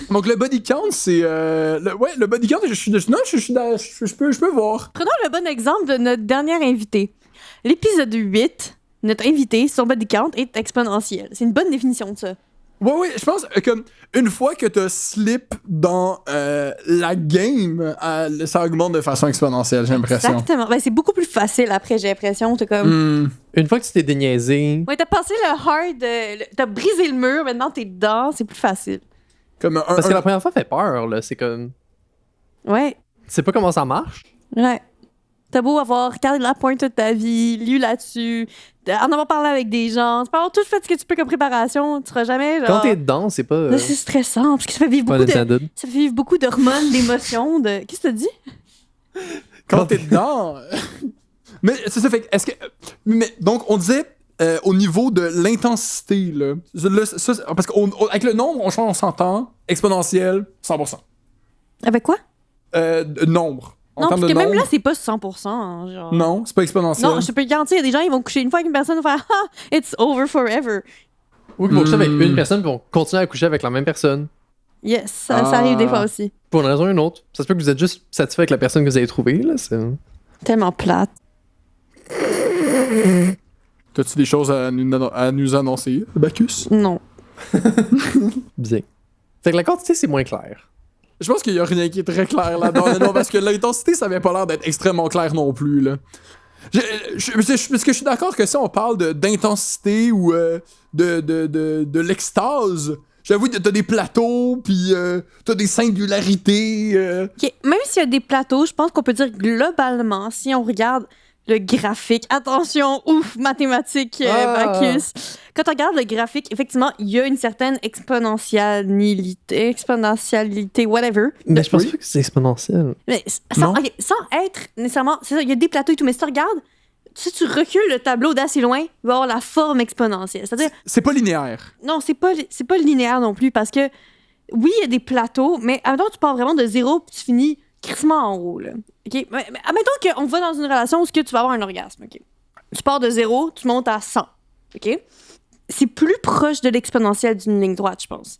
Donc le body count, c'est le body count. Je peux voir. Prenons le bon exemple de notre dernière invité. L'épisode 8, notre invité, son body count est exponentiel. C'est une bonne définition de ça. Ouais, je pense que une fois que t'as slip dans la game, ça augmente de façon exponentielle, j'ai l'impression. Exactement. Ben, c'est beaucoup plus facile après, j'ai l'impression. T'as comme... Une fois que tu t'es déniaisé, Ouais, t'as passé le hard, t'as brisé le mur, maintenant t'es dedans, c'est plus facile. Comme parce que la première fois fait peur, là. C'est comme. Ouais, Tu sais pas comment ça marche. ouais. T'as beau avoir regardé la pointe toute ta vie, lu là-dessus, en avoir parlé avec des gens, tu peux avoir tout fait ce que tu peux comme préparation, tu seras jamais genre... Quand t'es dedans, c'est pas. Là, c'est stressant, parce que ça fait vivre Pas beaucoup de... intended. Ça fait vivre beaucoup d'hormones, d'émotions, de... Qu'est-ce que t'as dit? quand t'es dedans. Mais c'est ça, fait que, est-ce que. Mais, donc, on disait au niveau de l'intensité, là. Parce qu'avec le nombre, on s'entend exponentiel, 100%. Avec quoi? Nombre. En Non, termes parce de que même nombre, là, c'est pas 100%. Hein, genre. non, c'est pas exponentiel. Non, je peux te garantir, il y a des gens qui vont coucher une fois avec une personne et faire ah, it's over forever. Ou qu'ils vont coucher avec Hmm. une personne, puis vont continuer à coucher avec la même personne. Yes, ça arrive des fois aussi. Pour une raison ou une autre. Ça se peut que vous êtes juste satisfait avec la personne que vous avez trouvée, là. Tellement plate. T'as-tu des choses à nous annoncer, Bacchus? Non. Bien. Fait que la quantité, c'est moins clair. Je pense qu'il y a rien qui est très clair là-dedans, non, parce que l'intensité, ça avait pas l'air d'être extrêmement clair non plus, là. Parce que je suis d'accord que si on parle d'intensité ou de l'extase, j'avoue que t'as des plateaux, puis t'as des singularités. Ok, même s'il y a des plateaux, je pense qu'on peut dire globalement, si on regarde le graphique, attention, ouf, mathématiques, Bacchus. Quand on regarde le graphique, effectivement, il y a une certaine exponentialité, whatever. Mais je pense pas que c'est exponentiel. Mais Non. sans être nécessairement, c'est ça, il y a des plateaux et tout, mais si tu regardes, si tu recules le tableau d'assez loin, il va avoir la forme exponentielle. C'est-à-dire, C'est pas linéaire. non, c'est pas linéaire non plus parce que, oui, il y a des plateaux, mais admettons, tu pars vraiment de zéro puis tu finis crissement en haut, là. OK? Mais admettons qu'on va dans une relation où tu vas avoir un orgasme, OK? Tu pars de zéro, tu montes à 100, OK? C'est plus proche de l'exponentielle d'une ligne droite, je pense.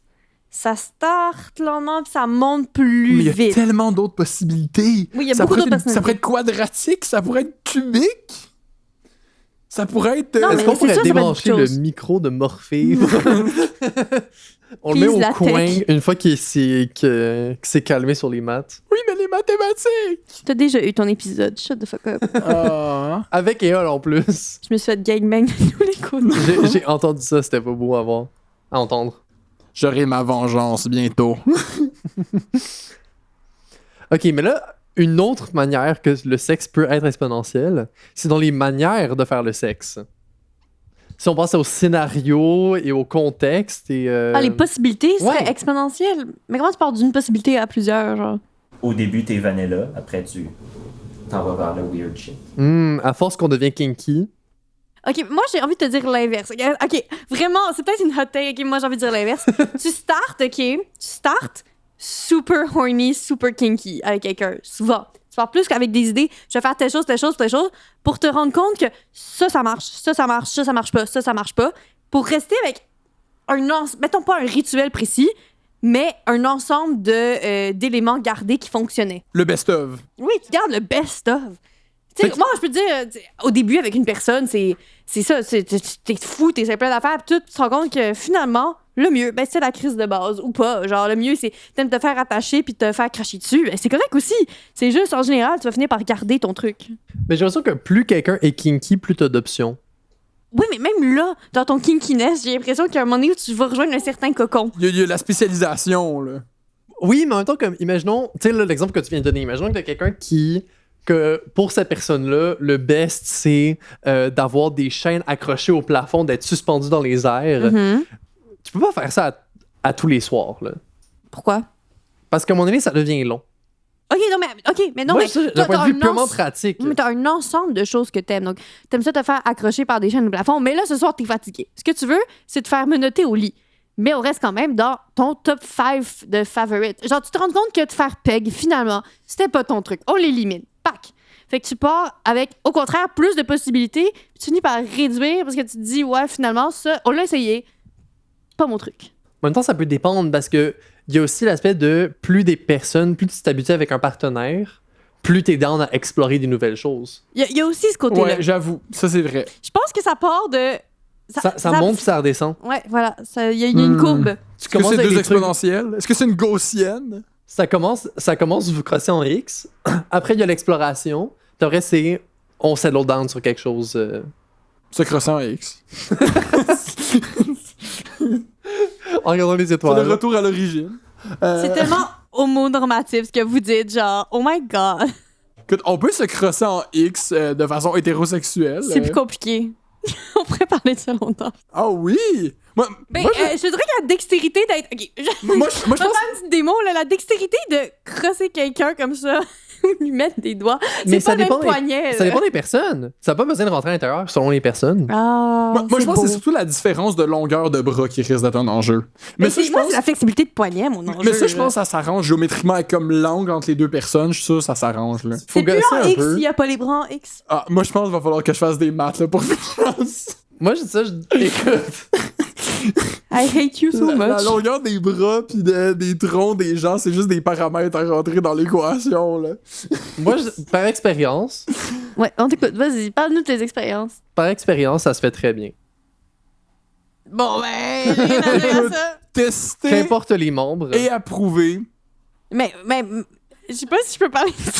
Ça start lentement puis ça monte plus Mais il y a vite. tellement d'autres possibilités. Oui, il y a Ça beaucoup pourrait d'autres être- Ça pourrait être quadratique, ça pourrait être cubique. Ça pourrait être... Non, Est-ce mais qu'on c'est pourrait sûr, ça va être débrancher autre le chose. micro de Morphée? On le met Please, au la coin tech. une fois qu'il s'est calmé sur les maths. Oui, mais les mathématiques! T'as déjà eu ton épisode, shut the fuck up. Ah. Avec Eol en plus. Je me suis fait gangbang de tous les côtés. J'ai entendu ça, c'était pas beau à voir. À entendre. J'aurai ma vengeance bientôt. Ok, mais là, une autre manière que le sexe peut être exponentiel, c'est dans les manières de faire le sexe. Si on pense au scénario et au contexte et... Ah, les possibilités seraient ouais. exponentielles. Mais comment tu pars d'une possibilité à plusieurs, genre? Au début, t'es vanilla, après tu t'en vas vers le weird shit. À force qu'on devient kinky. OK, moi, j'ai envie de te dire l'inverse. OK, vraiment, c'est peut-être une hot take. OK, moi, j'ai envie de dire l'inverse. Tu startes super horny, super kinky avec quelqu'un, souvent. Tu pars plus qu'avec des idées, je vais faire telle chose, telle chose, telle chose, pour te rendre compte que ça marche, ça marche, ça marche pas, ça marche pas, pour rester avec mettons pas un rituel précis, mais un ensemble d'éléments gardés qui fonctionnaient. Le best-of. Oui, tu gardes le best-of. Tu sais, moi, je peux te dire, au début, avec une personne, c'est ça, t'es fou, t'es plein d'affaires, puis tu te rends compte que finalement, le mieux, ben, c'est la crise de base, ou pas. Genre, le mieux, c'est t'aimes te faire attacher puis te faire cracher dessus. Ben, c'est correct aussi. C'est juste, en général, tu vas finir par garder ton truc. Mais j'ai l'impression que plus quelqu'un est kinky, plus t'as d'options. Oui, mais même là, dans ton kinkiness, j'ai l'impression qu'à un moment donné où tu vas rejoindre un certain cocon. Il y a la spécialisation, là. Oui, mais en même temps, comme, imaginons, tu sais, là, l'exemple que tu viens de donner, imaginons que t'as quelqu'un que pour cette personne-là, le best, c'est d'avoir des chaînes accrochées au plafond, d'être suspendu dans les airs. Mhm. Tu peux pas faire ça à tous les soirs, là. Pourquoi? Parce qu'à mon avis, ça devient long. Mais non, Moi, mais ça, toi, d'un point t'as de vue un purement ense- pratique. Mais t'as un ensemble de choses que t'aimes. Donc, t'aimes ça te faire accrocher par des chaînes au plafond, mais là, ce soir, t'es fatigué. Ce que tu veux, c'est te faire menotter au lit. Mais on reste quand même dans ton top 5 de favorites. Genre, tu te rends compte que te faire peg, finalement, c'était pas ton truc. On l'élimine. Pac! Fait que tu pars avec, au contraire, plus de possibilités, puis tu finis par réduire parce que tu te dis, ouais, finalement, ça, on l'a essayé. Pas mon truc. En même temps, ça peut dépendre parce que il y a aussi l'aspect de plus des personnes, plus tu t'habitues avec un partenaire, plus t'es down à explorer des nouvelles choses. Il y a aussi ce côté-là. Ouais, j'avoue. Ça, c'est vrai. Je pense que ça part de... Ça monte puis ça redescend. Ouais, voilà. Il y a une courbe. Tu Est-ce que commences c'est avec deux des trucs- exponentielles? Est-ce que c'est une gaussienne? Ça commence vous crosser en X. Après, il y a l'exploration. Puis après, c'est on settle down sur quelque chose. Se crosser en X. En regardant les C'est étoiles. le retour à l'origine. C'est tellement homonormatif ce que vous dites, genre, oh my god. Écoute, on peut se crosser en X de façon hétérosexuelle. C'est plus compliqué. On pourrait parler de ça longtemps. Ah oui! Moi, Ben, moi, je dirais que la dextérité d'être. Ok, je moi, je vais pense... faire une petite démo, là. La dextérité de crosser quelqu'un comme ça. lui mettre des doigts. Mais C'est pas ça le même dépend des- poignet. Ça là. dépend des personnes. Ça n'a pas besoin de rentrer à l'intérieur selon les personnes. Ah, Moi, je pense que beau. c'est surtout la différence de longueur de bras qui risque d'être un enjeu. Mais ça, je moi, pense... c'est la flexibilité de poignet, mon enjeu. Mais ça, je là. pense que ça s'arrange géométriquement avec comme l'angle entre les deux personnes. Je suis sûr que ça s'arrange, là. Faut C'est plus gosser en un X, peu. il n'y a pas les bras en X. Ah, moi, je pense qu'il va falloir que je fasse des maths, là, pour faire ça. Moi, je dis ça, écoute. I hate you so La much. longueur des bras pis des troncs des gens, c'est juste des paramètres à rentrer dans l'équation, là. Moi, par expérience, Ouais, on t'écoute. Vas-y, parle-nous de tes expériences. ça se fait très bien. Bon, ben, rien à dire à ça. Tester Qu'importe les membres. et approuver. Mais, je sais pas si je peux parler de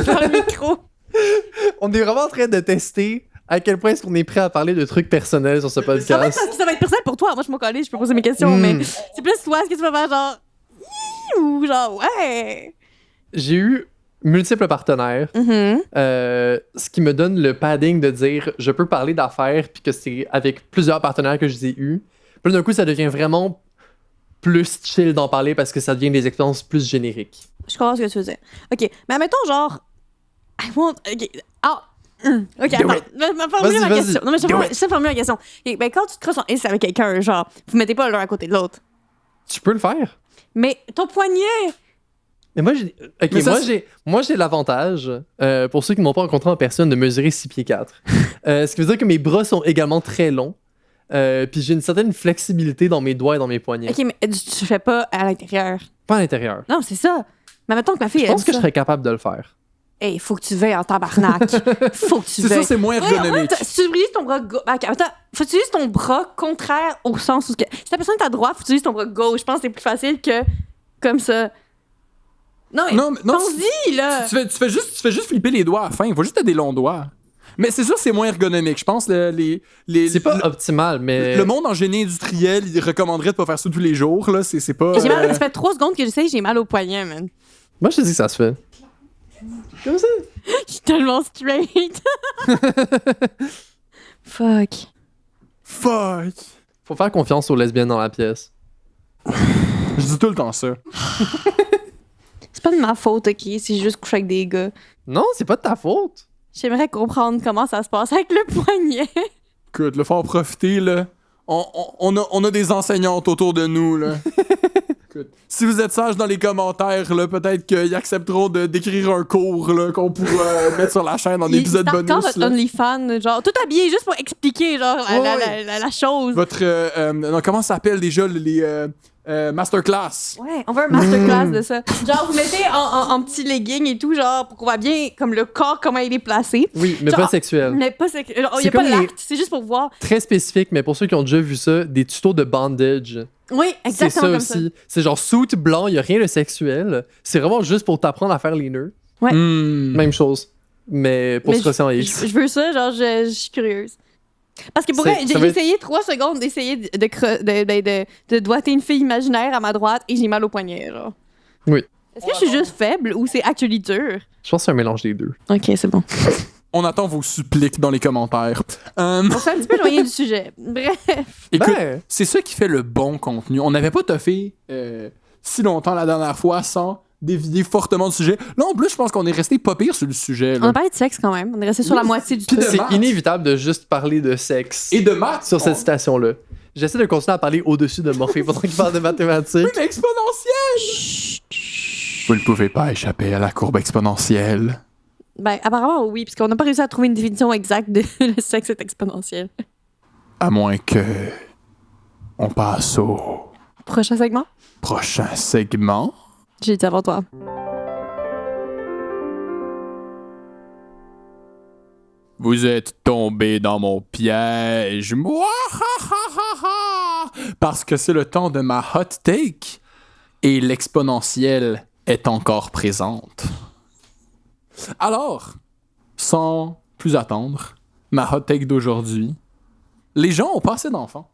ça dans le micro. On est vraiment en train de tester à quel point est-ce qu'on est prêt à parler de trucs personnels sur ce En fait, podcast. parce que ça va être personnel pour toi. Moi, je m'en collais, je peux poser mes questions, mais c'est plus toi, est-ce que tu vas faire genre. Ou genre, ouais. J'ai eu multiples partenaires, Mhm. ce qui me donne le padding de dire je peux parler d'affaires puis que c'est avec plusieurs partenaires que je les ai eus. Puis là, d'un coup, ça devient vraiment plus chill d'en parler parce que ça devient des expériences plus génériques. Je comprends ce que tu veux dire. Ok, mais admettons genre. I want. Ok. Ah! Ok, attends. it. Ma formuler Vas-y, ma vas-y. question. Non, mais je Do vais formuler ma question. Ok, ben, quand tu te crosses en S avec quelqu'un, genre, vous mettez pas l'un à côté de l'autre. Tu peux le faire. Mais ton poignet! Mais moi, j'ai, ok, Mais ça, moi, j'ai l'avantage, pour ceux qui ne m'ont pas rencontré en personne, de mesurer 6 pieds 4. Ce qui veut dire que mes bras sont également très longs. Puis j'ai une certaine flexibilité dans mes doigts et dans mes poignets. Ok, mais tu fais pas à l'intérieur. Pas à l'intérieur. Non, c'est ça. Mais mettons que ma fille, Je elle pense dit que je ça. serais capable de le faire. Hey, faut que tu veilles en tabarnak. Faut que tu C'est ça, veilles. c'est moins Ouais, ergonomique. si tu utilises ton bras gauche. Attends, faut que tu utilises ton bras contraire au sens où. Si la personne est à droite, faut que tu utilises ton bras gauche. Je pense que c'est plus facile que comme ça. Non, mais. Non, mais- non, pense-y, là. Tu fais juste flipper les doigts à la fin. Il faut juste avoir des longs doigts. Mais c'est sûr, c'est moins ergonomique. Je pense C'est pas optimal, mais. le monde en génie industriel, il recommanderait de pas faire ça tous les jours. Là. C'est pas. J'ai mal, ça fait 3 secondes que j'essaye, j'ai mal au poignet, man. Moi, je te dis que ça se fait. Comme ça. Je suis tellement straight. Fuck. Fuck. Faut faire confiance aux lesbiennes dans la pièce. Je dis tout le temps ça. C'est pas de ma faute, ok? C'est juste coucher avec des gars. Non, c'est pas de ta faute. J'aimerais comprendre comment ça se passe avec le poignet. Écoute, le faut en profiter, là. On a des enseignantes autour de nous, là. Écoute, si vous êtes sages dans les commentaires, là, peut-être qu'ils accepteront d'écrire un cours, là, qu'on pourra mettre sur la chaîne en épisode Quand bonus. votre là. OnlyFans, genre, tout habillé juste pour expliquer, genre, la chose. Votre. Non, comment ça s'appelle déjà les masterclass? Ouais, on veut un masterclass de ça. Genre, vous mettez en petits leggings et tout, genre, pour qu'on voit bien, comme le corps, comment il est placé. Oui, mais Genre, pas sexuel. Mais pas il y C'est a pas comme les- l'acte, c'est juste pour voir. Très spécifique, mais pour ceux qui ont déjà vu ça, des tutos de bandage. Oui, C'est exactement ça comme aussi. C'est genre suit blanc, il y a rien de sexuel. C'est vraiment juste pour t'apprendre à faire les nœuds. Ouais. Hmm. Même chose. Mais pour Mais se crosser en X. Je veux ça, genre, je suis curieuse. Parce que pour C'est- vrai, ça j'ai va être- essayé 3 secondes d'essayer de doigter une fille imaginaire à ma droite et j'ai mal au poignet, genre. Oui. Est-ce que je suis juste faible ou c'est actually dur? Je pense que c'est un mélange des deux. Ok, c'est bon. On attend vos suppliques dans les commentaires. On s'est un petit peu éloigné du sujet. Bref. Écoute, Ben, c'est ça qui fait le bon contenu. On n'avait pas toffé si longtemps la dernière fois sans dévier fortement du sujet. Là, en plus, je pense qu'on est resté pas pire sur le sujet. On a Là. parlé de sexe quand même. On est resté sur la moitié du Puis truc. de c'est maths. inévitable de juste parler de sexe Et de maths. sur cette citation-là. J'essaie de continuer à parler au-dessus de Morphée pendant qu'il parle de mathématiques. Oui, mais exponentielle! Vous ne pouvez pas échapper à la courbe exponentielle. Ben, apparemment, oui, parce qu'on n'a pas réussi à trouver une définition exacte de le sexe est exponentiel. À moins que on passe au Prochain segment? prochain segment. J'ai dit avant toi. Vous êtes tombé dans mon piège. Mouahahaha! Parce que c'est le temps de ma hot take et l'exponentielle est encore présente. Alors, sans plus attendre, ma hot take d'aujourd'hui. Les gens ont pas assez d'enfants.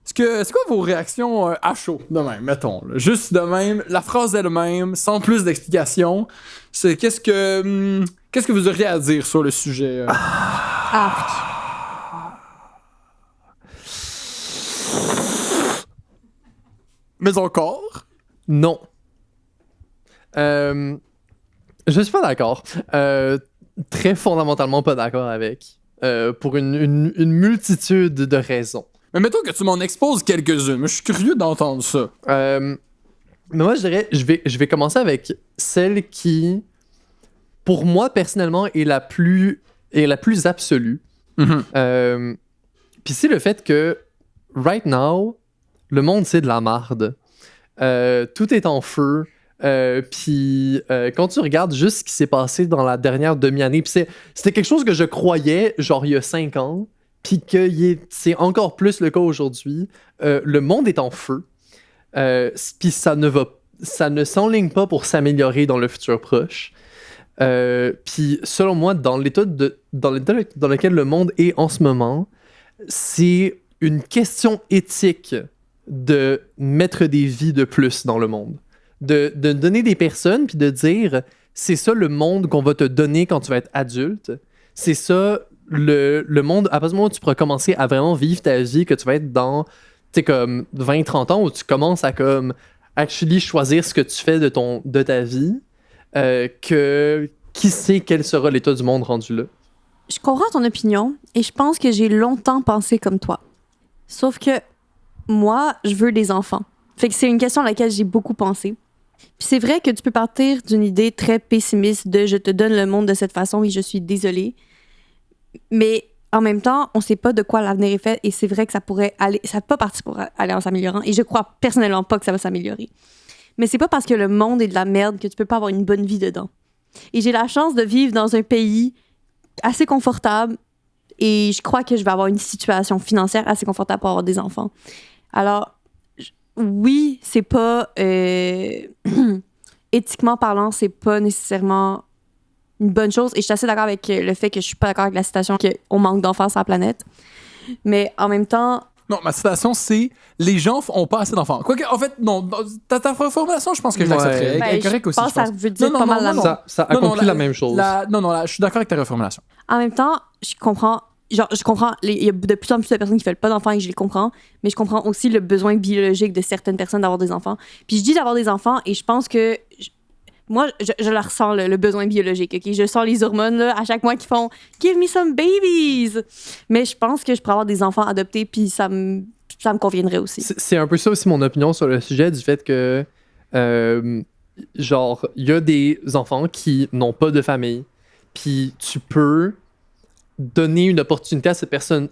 C'est quoi vos réactions à chaud, de même, mettons, là, juste de même, la phrase elle-même, sans plus d'explication, c'est qu'est-ce que vous auriez à dire sur le sujet? Arc. Mais encore? Non. Je suis pas d'accord. Très fondamentalement pas d'accord avec. Pour une multitude de raisons. Mais mettons que tu m'en exposes quelques-unes. Moi, je suis curieux d'entendre ça. Mais moi, je dirais, je vais commencer avec celle qui, pour moi, personnellement, est la plus absolue. Mhm. Puis c'est le fait que, right now, le monde, c'est de la marde. Tout est en feu. Puis quand tu regardes juste ce qui s'est passé dans la dernière demi-année, puis c'était quelque chose que je croyais, genre, il y a 5 ans, puis que c'est encore plus le cas aujourd'hui. Le monde est en feu. Puis ça ne s'enligne pas pour s'améliorer dans le futur proche. Puis selon moi, dans l'état dans lequel le monde est en ce moment, c'est une question éthique de mettre des vies de plus dans le monde. De donner des personnes, puis de dire, c'est ça le monde qu'on va te donner quand tu vas être adulte. C'est ça le monde, à partir du moment où tu pourras commencer à vraiment vivre ta vie, que tu vas être dans, tu sais, comme 20-30 ans, où tu commences à comme actually choisir ce que tu fais de ta vie, que qui sait quel sera l'état du monde rendu là. Je comprends ton opinion et je pense que j'ai longtemps pensé comme toi. Sauf que moi, je veux des enfants. Fait que c'est une question à laquelle j'ai beaucoup pensé. Puis c'est vrai que tu peux partir d'une idée très pessimiste de « je te donne le monde de cette façon et je suis désolée ». Mais en même temps, on sait pas de quoi l'avenir est fait et c'est vrai que ça pourrait aller, ça peut pas partir pour aller en s'améliorant et je crois personnellement pas que ça va s'améliorer. Mais c'est pas parce que le monde est de la merde que tu peux pas avoir une bonne vie dedans. Et j'ai la chance de vivre dans un pays assez confortable et je crois que je vais avoir une situation financière assez confortable pour avoir des enfants. Alors, oui, c'est pas... éthiquement parlant, c'est pas nécessairement une bonne chose. Et je suis assez d'accord avec le fait que je suis pas d'accord avec la citation qu'on manque d'enfants sur la planète. Mais en même temps... Non, ma citation, c'est « Les gens ont pas assez d'enfants ». Quoique, en fait, non, ta formulation, je pense que je l'accepterais. Elle est correcte aussi, je pense que ça veut dire pas mal la même chose. Ça accomplit la même chose. Je suis d'accord avec ta reformulation. En même temps, je comprends, il y a de plus en plus de personnes qui ne veulent pas d'enfants et je les comprends, mais je comprends aussi le besoin biologique de certaines personnes d'avoir des enfants. Puis je dis d'avoir des enfants et je pense que... Moi, je la ressens, le besoin biologique. Okay? Je sens les hormones là, à chaque mois qui font « Give me some babies ». Mais je pense que je pourrais avoir des enfants adoptés puis ça me conviendrait aussi. C'est un peu ça aussi mon opinion sur le sujet du fait que, genre, il y a des enfants qui n'ont pas de famille. Puis tu peux donner une opportunité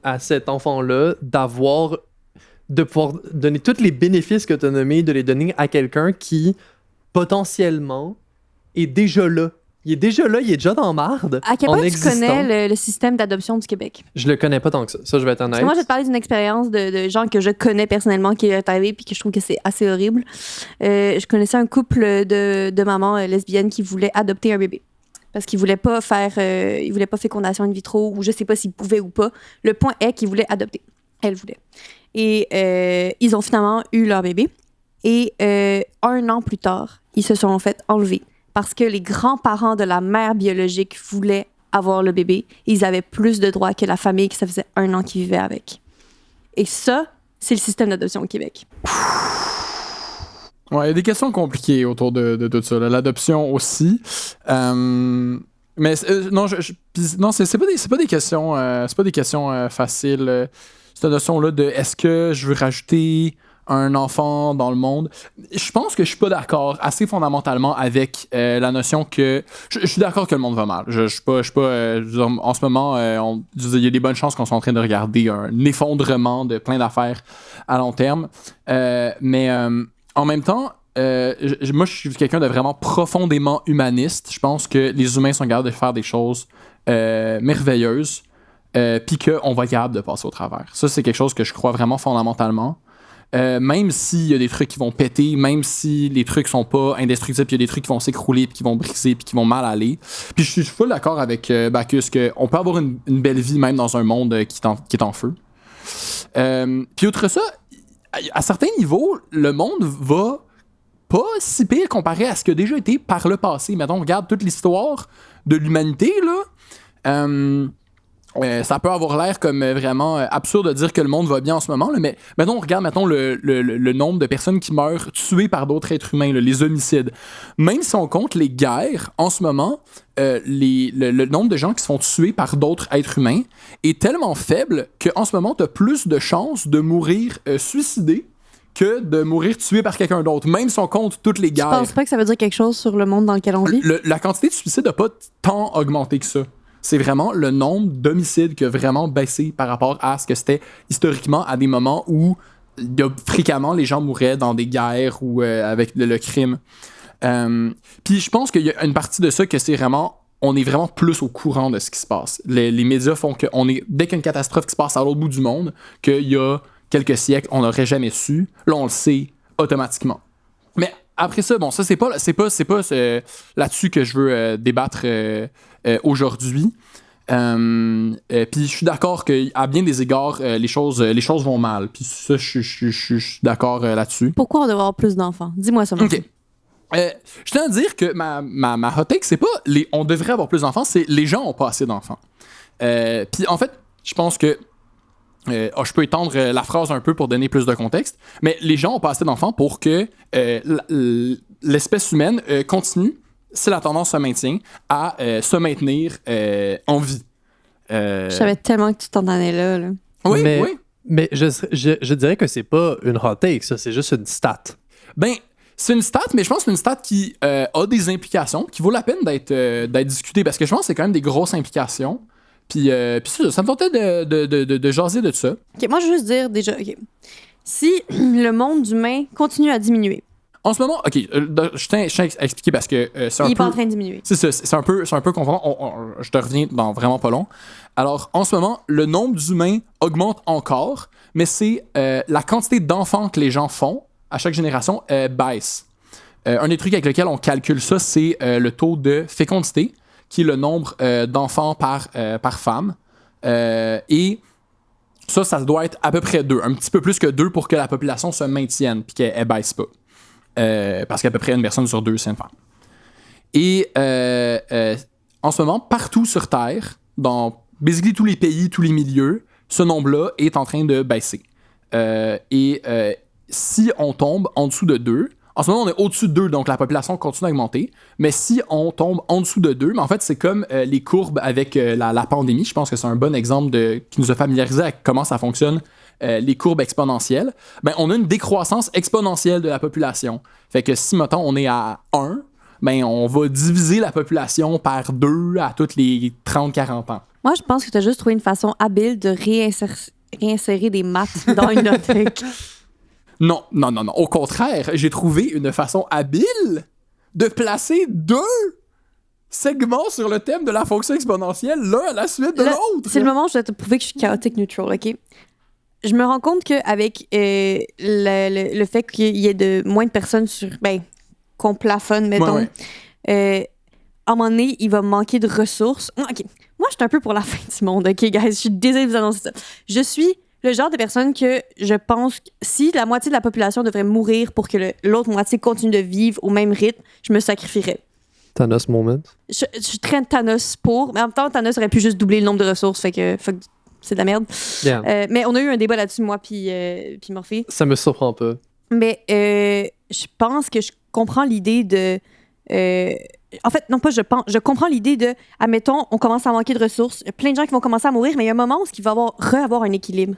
à cet enfant-là de pouvoir donner tous les bénéfices que tu as nommés, de les donner à quelqu'un qui, potentiellement, est déjà là. Il est déjà là, il est déjà dans marde. À quel point tu connais le système d'adoption du Québec? Je le connais pas tant que ça. Ça, je vais être honnête. Parce que moi, je vais te parler d'une expérience de gens que je connais personnellement qui est arrivée puis que je trouve que c'est assez horrible. Je connaissais un couple de mamans lesbiennes qui voulaient adopter un bébé. Parce qu'ils voulaient pas fécondation in vitro ou je sais pas s'ils pouvaient ou pas. Le point est qu'ils voulaient adopter. Elle voulait. Et ils ont finalement eu leur bébé. Et 1 an plus tard, ils se sont fait enlever parce que les grands-parents de la mère biologique voulaient avoir le bébé. Ils avaient plus de droits que la famille qui ça faisait 1 an qu'ils vivaient avec. Et ça, c'est le système d'adoption au Québec. Ouais, il y a des questions compliquées autour de tout ça. L'adoption aussi. Mais non, c'est pas des questions faciles. Cette notion-là de est-ce que je veux rajouter un enfant dans le monde. Je pense que je suis pas d'accord assez fondamentalement avec la notion que... Je suis d'accord que le monde va mal. Je suis pas en ce moment, il y a des bonnes chances qu'on soit en train de regarder un effondrement de plein d'affaires à long terme. Mais en même temps, moi, je suis quelqu'un de vraiment profondément humaniste. Je pense que les humains sont capables de faire des choses merveilleuses puis qu'on va être capable de passer au travers. Ça, c'est quelque chose que je crois vraiment fondamentalement. Même s'il y a des trucs qui vont péter, même si les trucs sont pas indestructibles, il y a des trucs qui vont s'écrouler, puis qui vont briser, puis qui vont mal aller. Puis je suis full d'accord avec Bacchus qu'on peut avoir une belle vie même dans un monde qui est en feu. Puis outre ça, à certains niveaux, le monde va pas si pire comparé à ce qui a déjà été par le passé. Mettons, on regarde toute l'histoire de l'humanité, là. ça peut avoir l'air comme vraiment absurde de dire que le monde va bien en ce moment, là, mais maintenant on regarde le nombre de personnes qui meurent tuées par d'autres êtres humains, là, les homicides. Même si on compte les guerres, en ce moment, le nombre de gens qui se font tuer par d'autres êtres humains est tellement faible qu'en ce moment, tu as plus de chances de mourir suicidé que de mourir tué par quelqu'un d'autre, même si on compte toutes les guerres. Je pense pas que ça veut dire quelque chose sur le monde dans lequel on vit. La quantité de suicides n'a pas tant augmenté que ça. C'est vraiment le nombre d'homicides qui a vraiment baissé par rapport à ce que c'était historiquement à des moments où fréquemment les gens mouraient dans des guerres ou avec le crime. Puis je pense qu'il y a une partie de ça que c'est vraiment, on est vraiment plus au courant de ce qui se passe. Les médias font que dès qu'il y a une catastrophe qui se passe à l'autre bout du monde, qu'il y a quelques siècles, on n'aurait jamais su. Là, on le sait automatiquement. Mais après ça, bon, ça, c'est pas là-dessus que je veux débattre aujourd'hui. Puis je suis d'accord qu'à bien des égards, les choses vont mal. Puis ça, je suis d'accord là-dessus. Pourquoi on devrait avoir plus d'enfants? Dis-moi ça. OK. Je tiens à dire que ma hot take, c'est pas on devrait avoir plus d'enfants, c'est les gens ont pas assez d'enfants. Puis en fait, je pense que je peux étendre la phrase un peu pour donner plus de contexte, mais les gens ont pas assez d'enfants pour que l'espèce humaine continue, si la tendance se maintient, à se maintenir en vie. Je savais tellement que tu t'en allais là. Oui, mais, oui. Mais je dirais que c'est pas une hot take, ça, c'est juste une stat. Ben, c'est une stat, mais je pense que c'est une stat qui a des implications, qui vaut la peine d'être discutée, parce que je pense que c'est quand même des grosses implications. Puis ça me tentait de jaser de ça. OK, moi, je veux juste dire déjà, OK, si le monde humain continue à diminuer. En ce moment, OK, je tiens à expliquer parce que c'est un peu... Il est pas en train de diminuer. C'est ça, c'est un peu confondant. Je te reviens dans vraiment pas long. Alors, en ce moment, le nombre d'humains augmente encore, mais c'est la quantité d'enfants que les gens font à chaque génération baisse. Un des trucs avec lequel on calcule ça, c'est le taux de fécondité, qui est le nombre d'enfants par femme. Et ça doit être à peu près 2, un petit peu plus que 2 pour que la population se maintienne puis qu'elle baisse pas. Parce qu'à peu près une personne sur 2, c'est une femme. Et en ce moment, partout sur Terre, dans basically tous les pays, tous les milieux, ce nombre-là est en train de baisser. Si on tombe en dessous de 2, en ce moment, on est au-dessus de 2, donc la population continue à augmenter. Mais si on tombe en dessous de 2, mais en fait, c'est comme les courbes avec la pandémie. Je pense que c'est un bon exemple qui nous a familiarisé avec comment ça fonctionne, les courbes exponentielles. Ben, on a une décroissance exponentielle de la population. Fait que si, mettons, on est à 1, ben, on va diviser la population par 2 à toutes les 30-40 ans. Moi, je pense que tu as juste trouvé une façon habile de réinsérer des maths dans une note. Non. Au contraire, j'ai trouvé une façon habile de placer 2 segments sur le thème de la fonction exponentielle, l'un à la suite de l'autre. C'est le moment où je vais te prouver que je suis chaotic neutral, OK? Je me rends compte qu'avec le fait qu'il y ait moins de personnes qu'on plafonne, mettons, ouais. À un moment donné, il va manquer de ressources. OK. Moi, je suis un peu pour la fin du monde, OK, guys? Je suis désolée de vous annoncer ça. Je suis le genre de personne que je pense que si la moitié de la population devrait mourir pour que l'autre moitié continue de vivre au même rythme, je me sacrifierais. Thanos moment. Je traîne Thanos mais en même temps, Thanos aurait pu juste doubler le nombre de ressources, fait que c'est de la merde. Yeah. Mais on a eu un débat là-dessus, moi puis Morphée. Ça me surprend pas. Mais je pense que je comprends l'idée de... en fait, non pas je pense, je comprends l'idée de, admettons, on commence à manquer de ressources, il y a plein de gens qui vont commencer à mourir, mais il y a un moment où il va avoir un équilibre.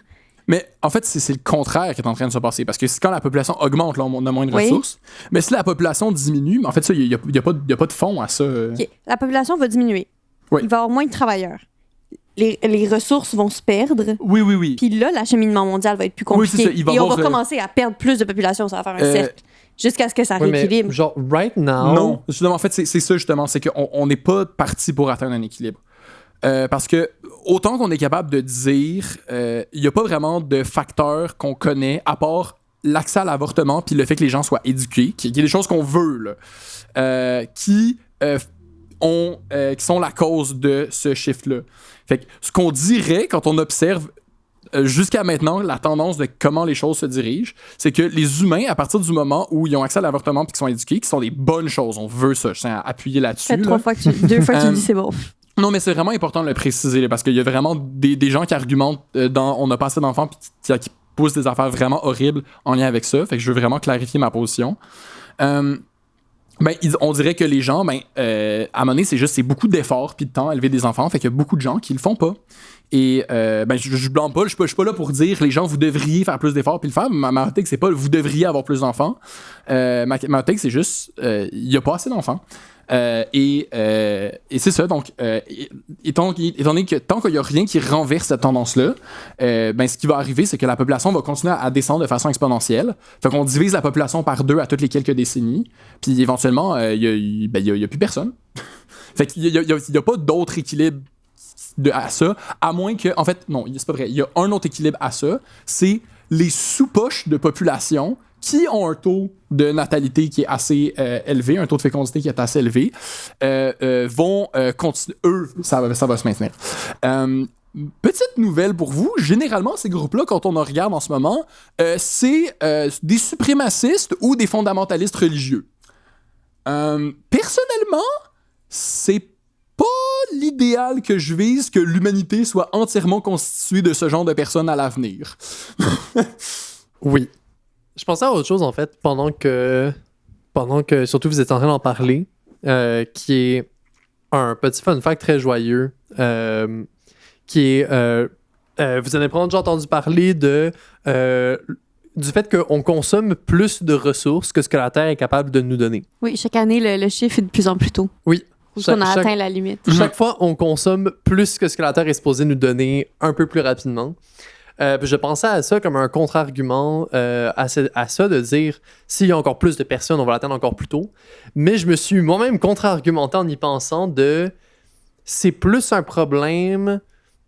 Mais en fait, c'est le contraire qui est en train de se passer. Parce que quand la population augmente, là, on a moins de ressources. Mais si la population diminue, en fait, il n'y a pas de fond à ça. Okay. La population va diminuer. Oui. Il va y avoir moins de travailleurs. Les ressources vont se perdre. Oui. Puis là, l'acheminement mondial va être plus compliqué. Oui, c'est ça. Et on va commencer à perdre plus de population. Ça va faire un cercle. Jusqu'à ce que ça rééquilibre. Mais genre, right now... Non, justement, en fait, c'est ça, justement. C'est qu'on n'est pas parti pour atteindre un équilibre. Parce que autant qu'on est capable de dire, il n'y a pas vraiment de facteurs qu'on connaît, à part l'accès à l'avortement puis le fait que les gens soient éduqués, qui est des choses qu'on veut, là, qui sont la cause de ce shift-là. Fait que ce qu'on dirait quand on observe jusqu'à maintenant la tendance de comment les choses se dirigent, c'est que les humains, à partir du moment où ils ont accès à l'avortement puis qu'ils sont éduqués, qui sont des bonnes choses, on veut ça, je tiens à appuyer là-dessus. Fait 2 fois que tu dis c'est bon. Non, mais c'est vraiment important de le préciser, là, parce qu'il y a vraiment des gens qui argumentent on n'a pas assez d'enfants puis qui poussent des affaires vraiment horribles en lien avec ça. Fait que je veux vraiment clarifier ma position. On dirait que les gens, à un moment donné, c'est beaucoup d'efforts puis de temps à élever des enfants. Fait qu'il y a beaucoup de gens qui le font pas. Et je blâme pas, je suis pas là pour dire les gens, vous devriez faire plus d'efforts puis le faire. Ma take, c'est pas vous devriez avoir plus d'enfants. Ma take, c'est juste il y a pas assez d'enfants. Et c'est ça. Donc, étant donné que tant qu'il y a rien qui renverse cette tendance-là, ce qui va arriver, c'est que la population va continuer à descendre de façon exponentielle. Fait qu'on divise la population par 2 à toutes les quelques décennies. Puis éventuellement, il y a plus personne. Fait qu'il y a pas d'autre équilibre à ça, à moins que, en fait, non, c'est pas vrai. Il y a un autre équilibre à ça, c'est les sous-poches de population qui ont un taux de natalité qui est assez élevé, un taux de fécondité qui est assez élevé, vont continuer. Eux, ça va se maintenir. Petite nouvelle pour vous, généralement, ces groupes-là, quand on en regarde en ce moment, c'est des suprémacistes ou des fondamentalistes religieux. Personnellement, c'est pas l'idéal que je vise que l'humanité soit entièrement constituée de ce genre de personnes à l'avenir. Oui. Je pensais à autre chose, en fait, pendant que surtout vous êtes en train d'en parler, qui est un petit fun fact très joyeux, qui est... vous avez probablement déjà entendu parler du fait qu'on consomme plus de ressources que ce que la Terre est capable de nous donner. Oui, chaque année, le chiffre est de plus en plus tôt. Oui. On a atteint la limite. Chaque fois, on consomme plus que ce que la Terre est supposée nous donner un peu plus rapidement. Je pensais à ça comme un contre-argument à ça de dire s'il y a encore plus de personnes, on va l'atteindre encore plus tôt. Mais je me suis moi-même contre-argumenté en y pensant c'est plus un problème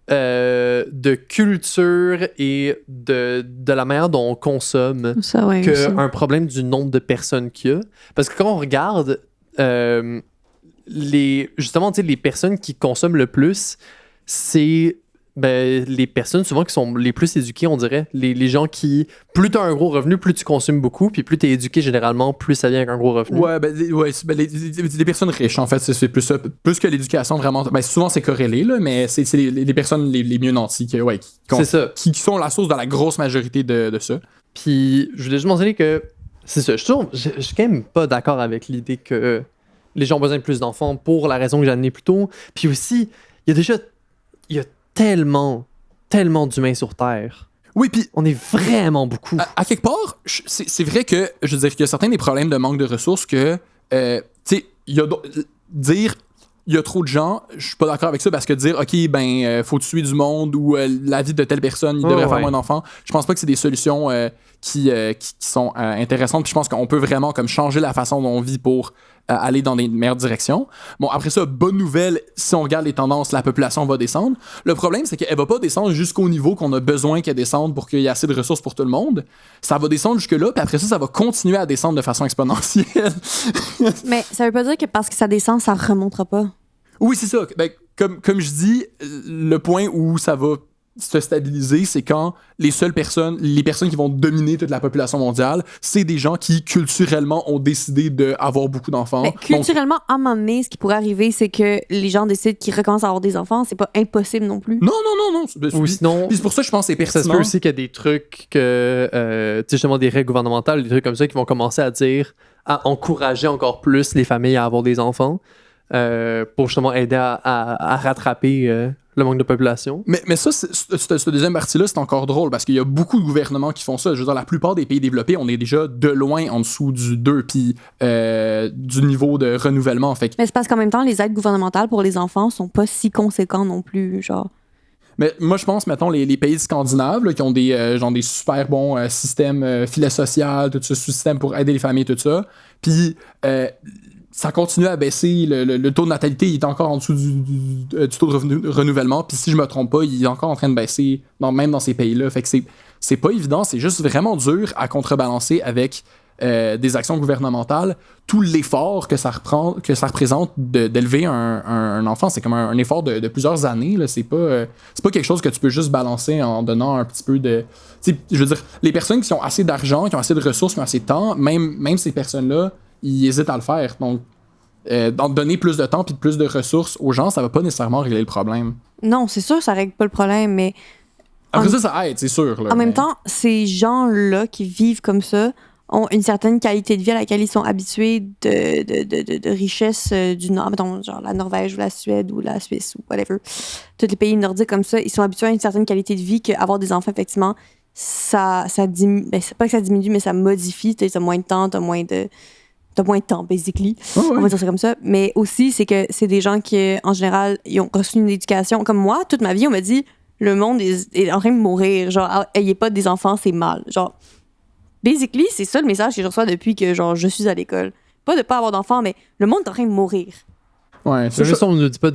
de culture et de la manière dont on consomme qu'un problème du nombre de personnes qu'il y a. Parce que quand on regarde justement, les personnes qui consomment le plus, c'est les personnes souvent qui sont les plus éduquées, on dirait. Les gens qui, plus tu as un gros revenu, plus tu consommes beaucoup, puis plus tu es éduqué généralement, plus ça vient avec un gros revenu. Ouais, les personnes riches, en fait, c'est plus ça. Plus que l'éducation, vraiment. Souvent, c'est corrélé, là, mais c'est les personnes les mieux nanties qui sont la source de la grosse majorité de ça. Puis, je voulais juste mentionner que c'est ça. Je suis quand même pas d'accord avec l'idée que les gens ont besoin de plus d'enfants pour la raison que j'ai amenée plus tôt. Puis aussi, il y a tellement d'humains sur Terre. Oui, puis on est vraiment beaucoup. À quelque part, c'est vrai que, je veux dire, qu'il y a certains des problèmes de manque de ressources que, tu sais, dire il y a trop de gens, je suis pas d'accord avec ça parce que dire, OK, faut tuer du monde ou la vie de telle personne, il devrait faire moins d'enfants, je pense pas que c'est des solutions qui sont intéressantes. Puis je pense qu'on peut vraiment comme changer la façon dont on vit pour aller dans des meilleures directions. Bon, après ça, bonne nouvelle, si on regarde les tendances, la population va descendre. Le problème, c'est qu'elle va pas descendre jusqu'au niveau qu'on a besoin qu'elle descende pour qu'il y ait assez de ressources pour tout le monde. Ça va descendre jusque-là, puis après ça va continuer à descendre de façon exponentielle. Mais ça veut pas dire que parce que ça descend, ça remontera pas. Oui, c'est ça. Comme je dis, le point où ça va se stabiliser, c'est quand les personnes qui vont dominer toute la population mondiale, c'est des gens qui, culturellement, ont décidé d'avoir beaucoup d'enfants. Mais culturellement, à un moment donné, ce qui pourrait arriver, c'est que les gens décident qu'ils recommencent à avoir des enfants. C'est pas impossible non plus. Non. Ou sinon, c'est pour ça que je pense que c'est pertinent. Ça se peut aussi qu'il y a des trucs que, tu sais, justement, des règles gouvernementales, des trucs comme ça qui vont commencer à encourager encore plus les familles à avoir des enfants. Pour justement aider à rattraper le manque de population. Mais ça, cette deuxième partie-là, c'est encore drôle parce qu'il y a beaucoup de gouvernements qui font ça. Je veux dire, la plupart des pays développés, on est déjà de loin en dessous du 2 puis du niveau de renouvellement. Fait. Mais c'est parce qu'en même temps, les aides gouvernementales pour les enfants sont pas si conséquents non plus, genre. Mais moi, je pense, mettons, les pays scandinaves là, qui ont des super bons systèmes filets sociaux, tout ce système pour aider les familles, tout ça. Puis ça continue à baisser. Le taux de natalité il est encore en dessous du taux de renouvellement. Puis si je me trompe pas, il est encore en train de baisser, même dans ces pays-là. Fait que c'est pas évident. C'est juste vraiment dur à contrebalancer avec des actions gouvernementales. Tout l'effort que ça représente d'élever un enfant, c'est comme un effort de plusieurs années. Là. C'est pas quelque chose que tu peux juste balancer en donnant un petit peu de... Je veux dire, les personnes qui ont assez d'argent, qui ont assez de ressources, qui ont assez de temps, même ces personnes-là, ils hésitent à le faire. Donc, donner plus de temps puis plus de ressources aux gens, ça va pas nécessairement régler le problème. Non, c'est sûr, ça règle pas le problème, mais Après ça aide, c'est sûr. Là, en même temps, ces gens-là qui vivent comme ça ont une certaine qualité de vie à laquelle ils sont habitués de richesse du Nord, mettons, genre la Norvège ou la Suède ou la Suisse ou whatever. Tous les pays nordiques comme ça, ils sont habitués à une certaine qualité de vie qu'avoir des enfants, effectivement, ça diminue. Ben, c'est pas que ça diminue, mais ça modifie. T'as moins de temps, t'as moins de temps, basically. On va dire ça comme ça. Mais aussi, c'est que c'est des gens qui, en général, ils ont reçu une éducation. Comme moi, toute ma vie, on m'a dit le monde est en train de mourir. Genre, ayez pas des enfants, c'est mal. Genre, basically, c'est ça le message que je reçois depuis que genre, je suis à l'école. Pas de pas avoir d'enfants, mais le monde est en train de mourir. Ouais, C'est juste on ne le dit pas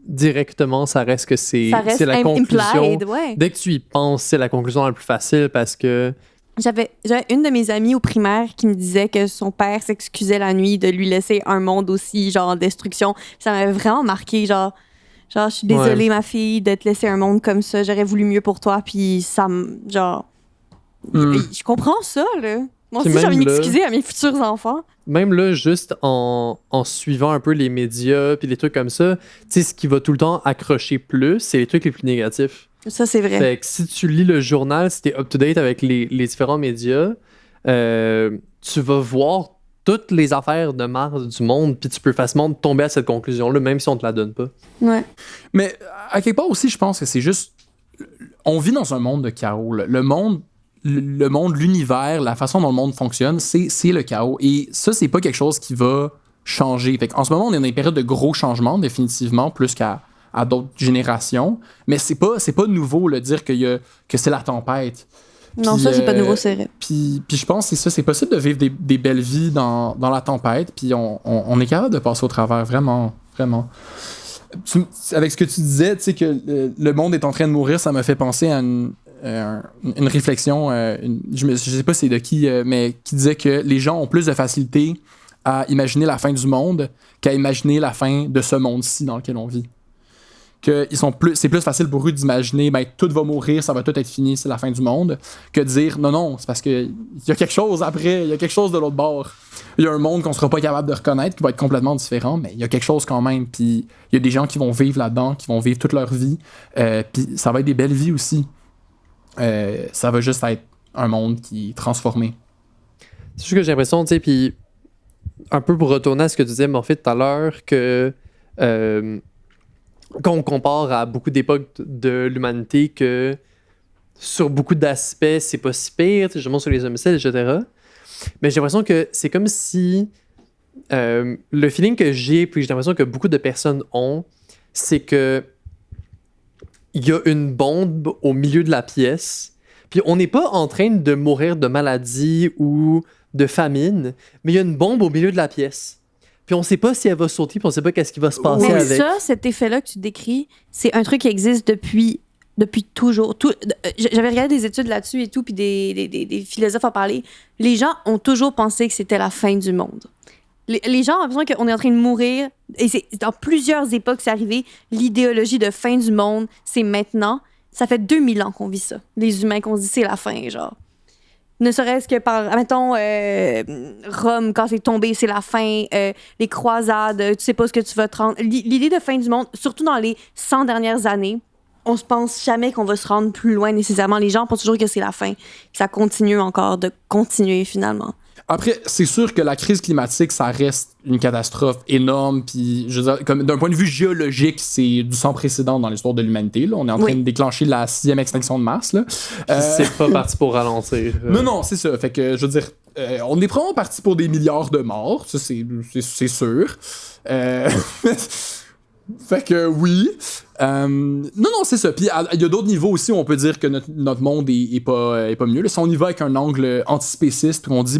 directement, ça reste que c'est la conclusion. Implied, ouais. Dès que tu y penses, c'est la conclusion la plus facile parce que... J'avais une de mes amies au primaire qui me disait que son père s'excusait la nuit de lui laisser un monde aussi, genre, en destruction. Ça m'avait vraiment marqué, genre, je suis désolée, ma fille, de te laisser un monde comme ça. J'aurais voulu mieux pour toi, puis ça me... Genre... Je comprends ça, là. Moi aussi, j'ai envie de m'excuser à mes futurs enfants. Même là, juste en suivant un peu les médias puis les trucs comme ça, tu sais, ce qui va tout le temps accrocher plus, c'est les trucs les plus négatifs. Ça, c'est vrai. Fait que si tu lis le journal, si t'es up-to-date avec les différents médias, tu vas voir toutes les affaires de marde du monde, puis tu peux facilement tomber à cette conclusion-là, même si on te la donne pas. Ouais. Mais à quelque part aussi, je pense que c'est juste... On vit dans un monde de chaos. Là. Le monde, l'univers, la façon dont le monde fonctionne, c'est le chaos. Et ça, c'est pas quelque chose qui va changer. Fait en ce moment, on est dans une période de gros changements, définitivement, plus qu'à d'autres générations. Mais c'est pas nouveau, le dire que c'est la tempête. Non, puis, ça, c'est pas nouveau, c'est vrai. Puis je pense que c'est ça, c'est possible de vivre des belles vies dans la tempête, puis on est capable de passer au travers, vraiment, vraiment. Avec ce que tu disais, tu sais, que le monde est en train de mourir, ça m'a fait penser à une réflexion, je sais pas c'est de qui, mais qui disait que les gens ont plus de facilité à imaginer la fin du monde qu'à imaginer la fin de ce monde-ci dans lequel on vit. C'est plus facile pour eux d'imaginer tout va mourir, ça va tout être fini, c'est la fin du monde, que de dire non, c'est parce qu'il y a quelque chose après, il y a quelque chose de l'autre bord. Il y a un monde qu'on sera pas capable de reconnaître, qui va être complètement différent, mais il y a quelque chose quand même. Puis il y a des gens qui vont vivre là-dedans, qui vont vivre toute leur vie, puis ça va être des belles vies aussi. Ça va juste être un monde qui est transformé. C'est juste que j'ai l'impression, tu sais, puis un peu pour retourner à ce que tu disais, Morphée, tout à l'heure, que quand on compare à beaucoup d'époques de l'humanité, que sur beaucoup d'aspects, c'est pas si pire, je montre sur les homicides, etc. Mais j'ai l'impression que c'est comme si le feeling que j'ai, puis j'ai l'impression que beaucoup de personnes ont, c'est que il y a une bombe au milieu de la pièce, puis on n'est pas en train de mourir de maladie ou de famine, mais il y a une bombe au milieu de la pièce. Puis on sait pas si elle va sauter, puis on sait pas qu'est-ce qui va se passer avec. Ça, cet effet-là que tu décris, c'est un truc qui existe depuis toujours. J'avais regardé des études là-dessus et tout, puis des philosophes en parlaient. Les gens ont toujours pensé que c'était la fin du monde. Les gens ont l'impression qu'on est en train de mourir, et c'est dans plusieurs époques c'est arrivé. L'idéologie de fin du monde, c'est maintenant. Ça fait 2000 ans qu'on vit ça. Les humains qu'on se dit c'est la fin, genre. Ne serait-ce que par, mettons, Rome, quand c'est tombé, c'est la fin. Les croisades, tu sais pas ce que tu vas te rendre. L'idée de fin du monde, surtout dans les 100 dernières années, on se pense jamais qu'on va se rendre plus loin nécessairement. Les gens pensent toujours que c'est la fin. Ça continue encore de continuer finalement. Après, c'est sûr que la crise climatique, ça reste une catastrophe énorme. Puis, je veux dire, comme d'un point de vue géologique, c'est du sans précédent dans l'histoire de l'humanité. Là. On est en train de déclencher la 6e extinction de masse. Là. C'est pas parti pour ralentir. Non, c'est ça. Fait que, je veux dire, on est probablement parti pour des milliards de morts. Ça, c'est sûr. Fait que oui. Non, c'est ça. Puis il y a d'autres niveaux aussi où on peut dire que notre monde est pas mieux. Là, si on y va avec un angle antispéciste, on dit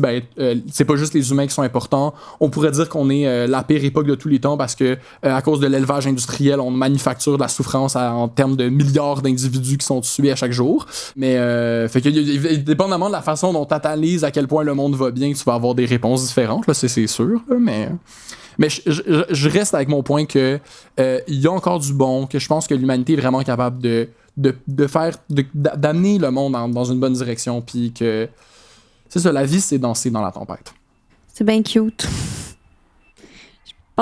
c'est pas juste les humains qui sont importants, on pourrait dire qu'on est la pire époque de tous les temps parce que à cause de l'élevage industriel, on manufacture de la souffrance en termes de milliards d'individus qui sont tués à chaque jour. Mais fait que dépendamment de la façon dont tu analyses à quel point le monde va bien, tu vas avoir des réponses différentes. Là, c'est sûr. Là, mais je reste avec mon point que il y a encore du bon, que je pense que l'humanité est vraiment capable d'amener le monde dans une bonne direction, puis que c'est ça, la vie, c'est danser dans la tempête. C'est bien cute.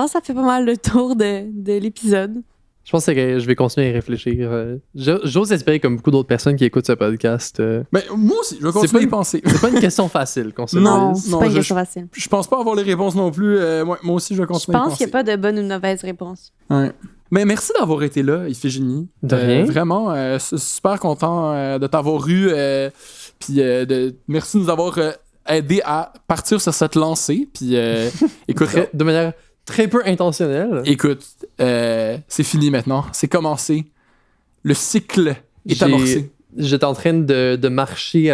pense que ça fait pas mal le tour de l'épisode. Je pense que je vais continuer à y réfléchir. J'ose espérer, comme beaucoup d'autres personnes qui écoutent ce podcast. Ben, moi aussi, je vais continuer à y penser. C'est pas une question facile qu'on se Non, dise. c'est pas une question facile. Je pense pas avoir les réponses non plus. Moi aussi, je vais Je continuer à y pense penser. qu'il n'y a pas de bonne ou de mauvaise réponse. Ouais. Mais merci d'avoir été là, Iphigénie. De rien. Vraiment, super content de t'avoir eu. Puis merci de nous avoir aidé à partir sur cette lancée. Puis écoute, De manière très peu intentionnelle. écoute, c'est fini maintenant. C'est commencé. Le cycle est amorcé. J'étais en train de marcher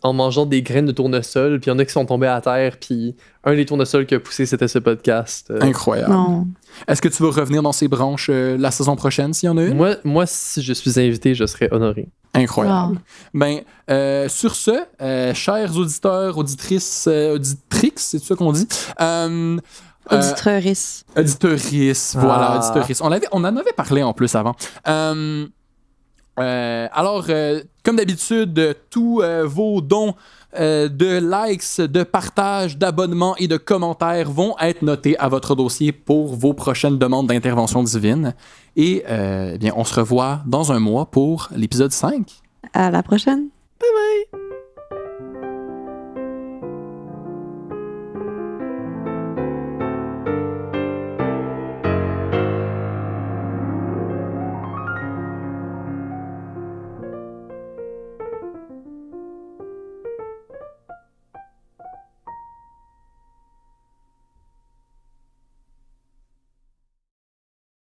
en mangeant des graines de tournesol, puis il y en a qui sont tombés à terre, puis un des tournesols qui a poussé, c'était ce podcast. Incroyable. Non. Est-ce que tu vas revenir dans ces branches la saison prochaine, s'il y en a une? Moi, si je suis invité, je serais honoré. Incroyable. Ben, sur ce, chers auditeurs, auditrices, auditrix, c'est ça qu'on dit? Auditeuris. Auditrice, voilà, auditrice. On en avait parlé en plus avant. Alors, comme d'habitude, tous vos dons de likes, de partages, d'abonnements et de commentaires vont être notés à votre dossier pour vos prochaines demandes d'intervention divine. Et eh bien, on se revoit dans un mois pour l'épisode 5. À la prochaine.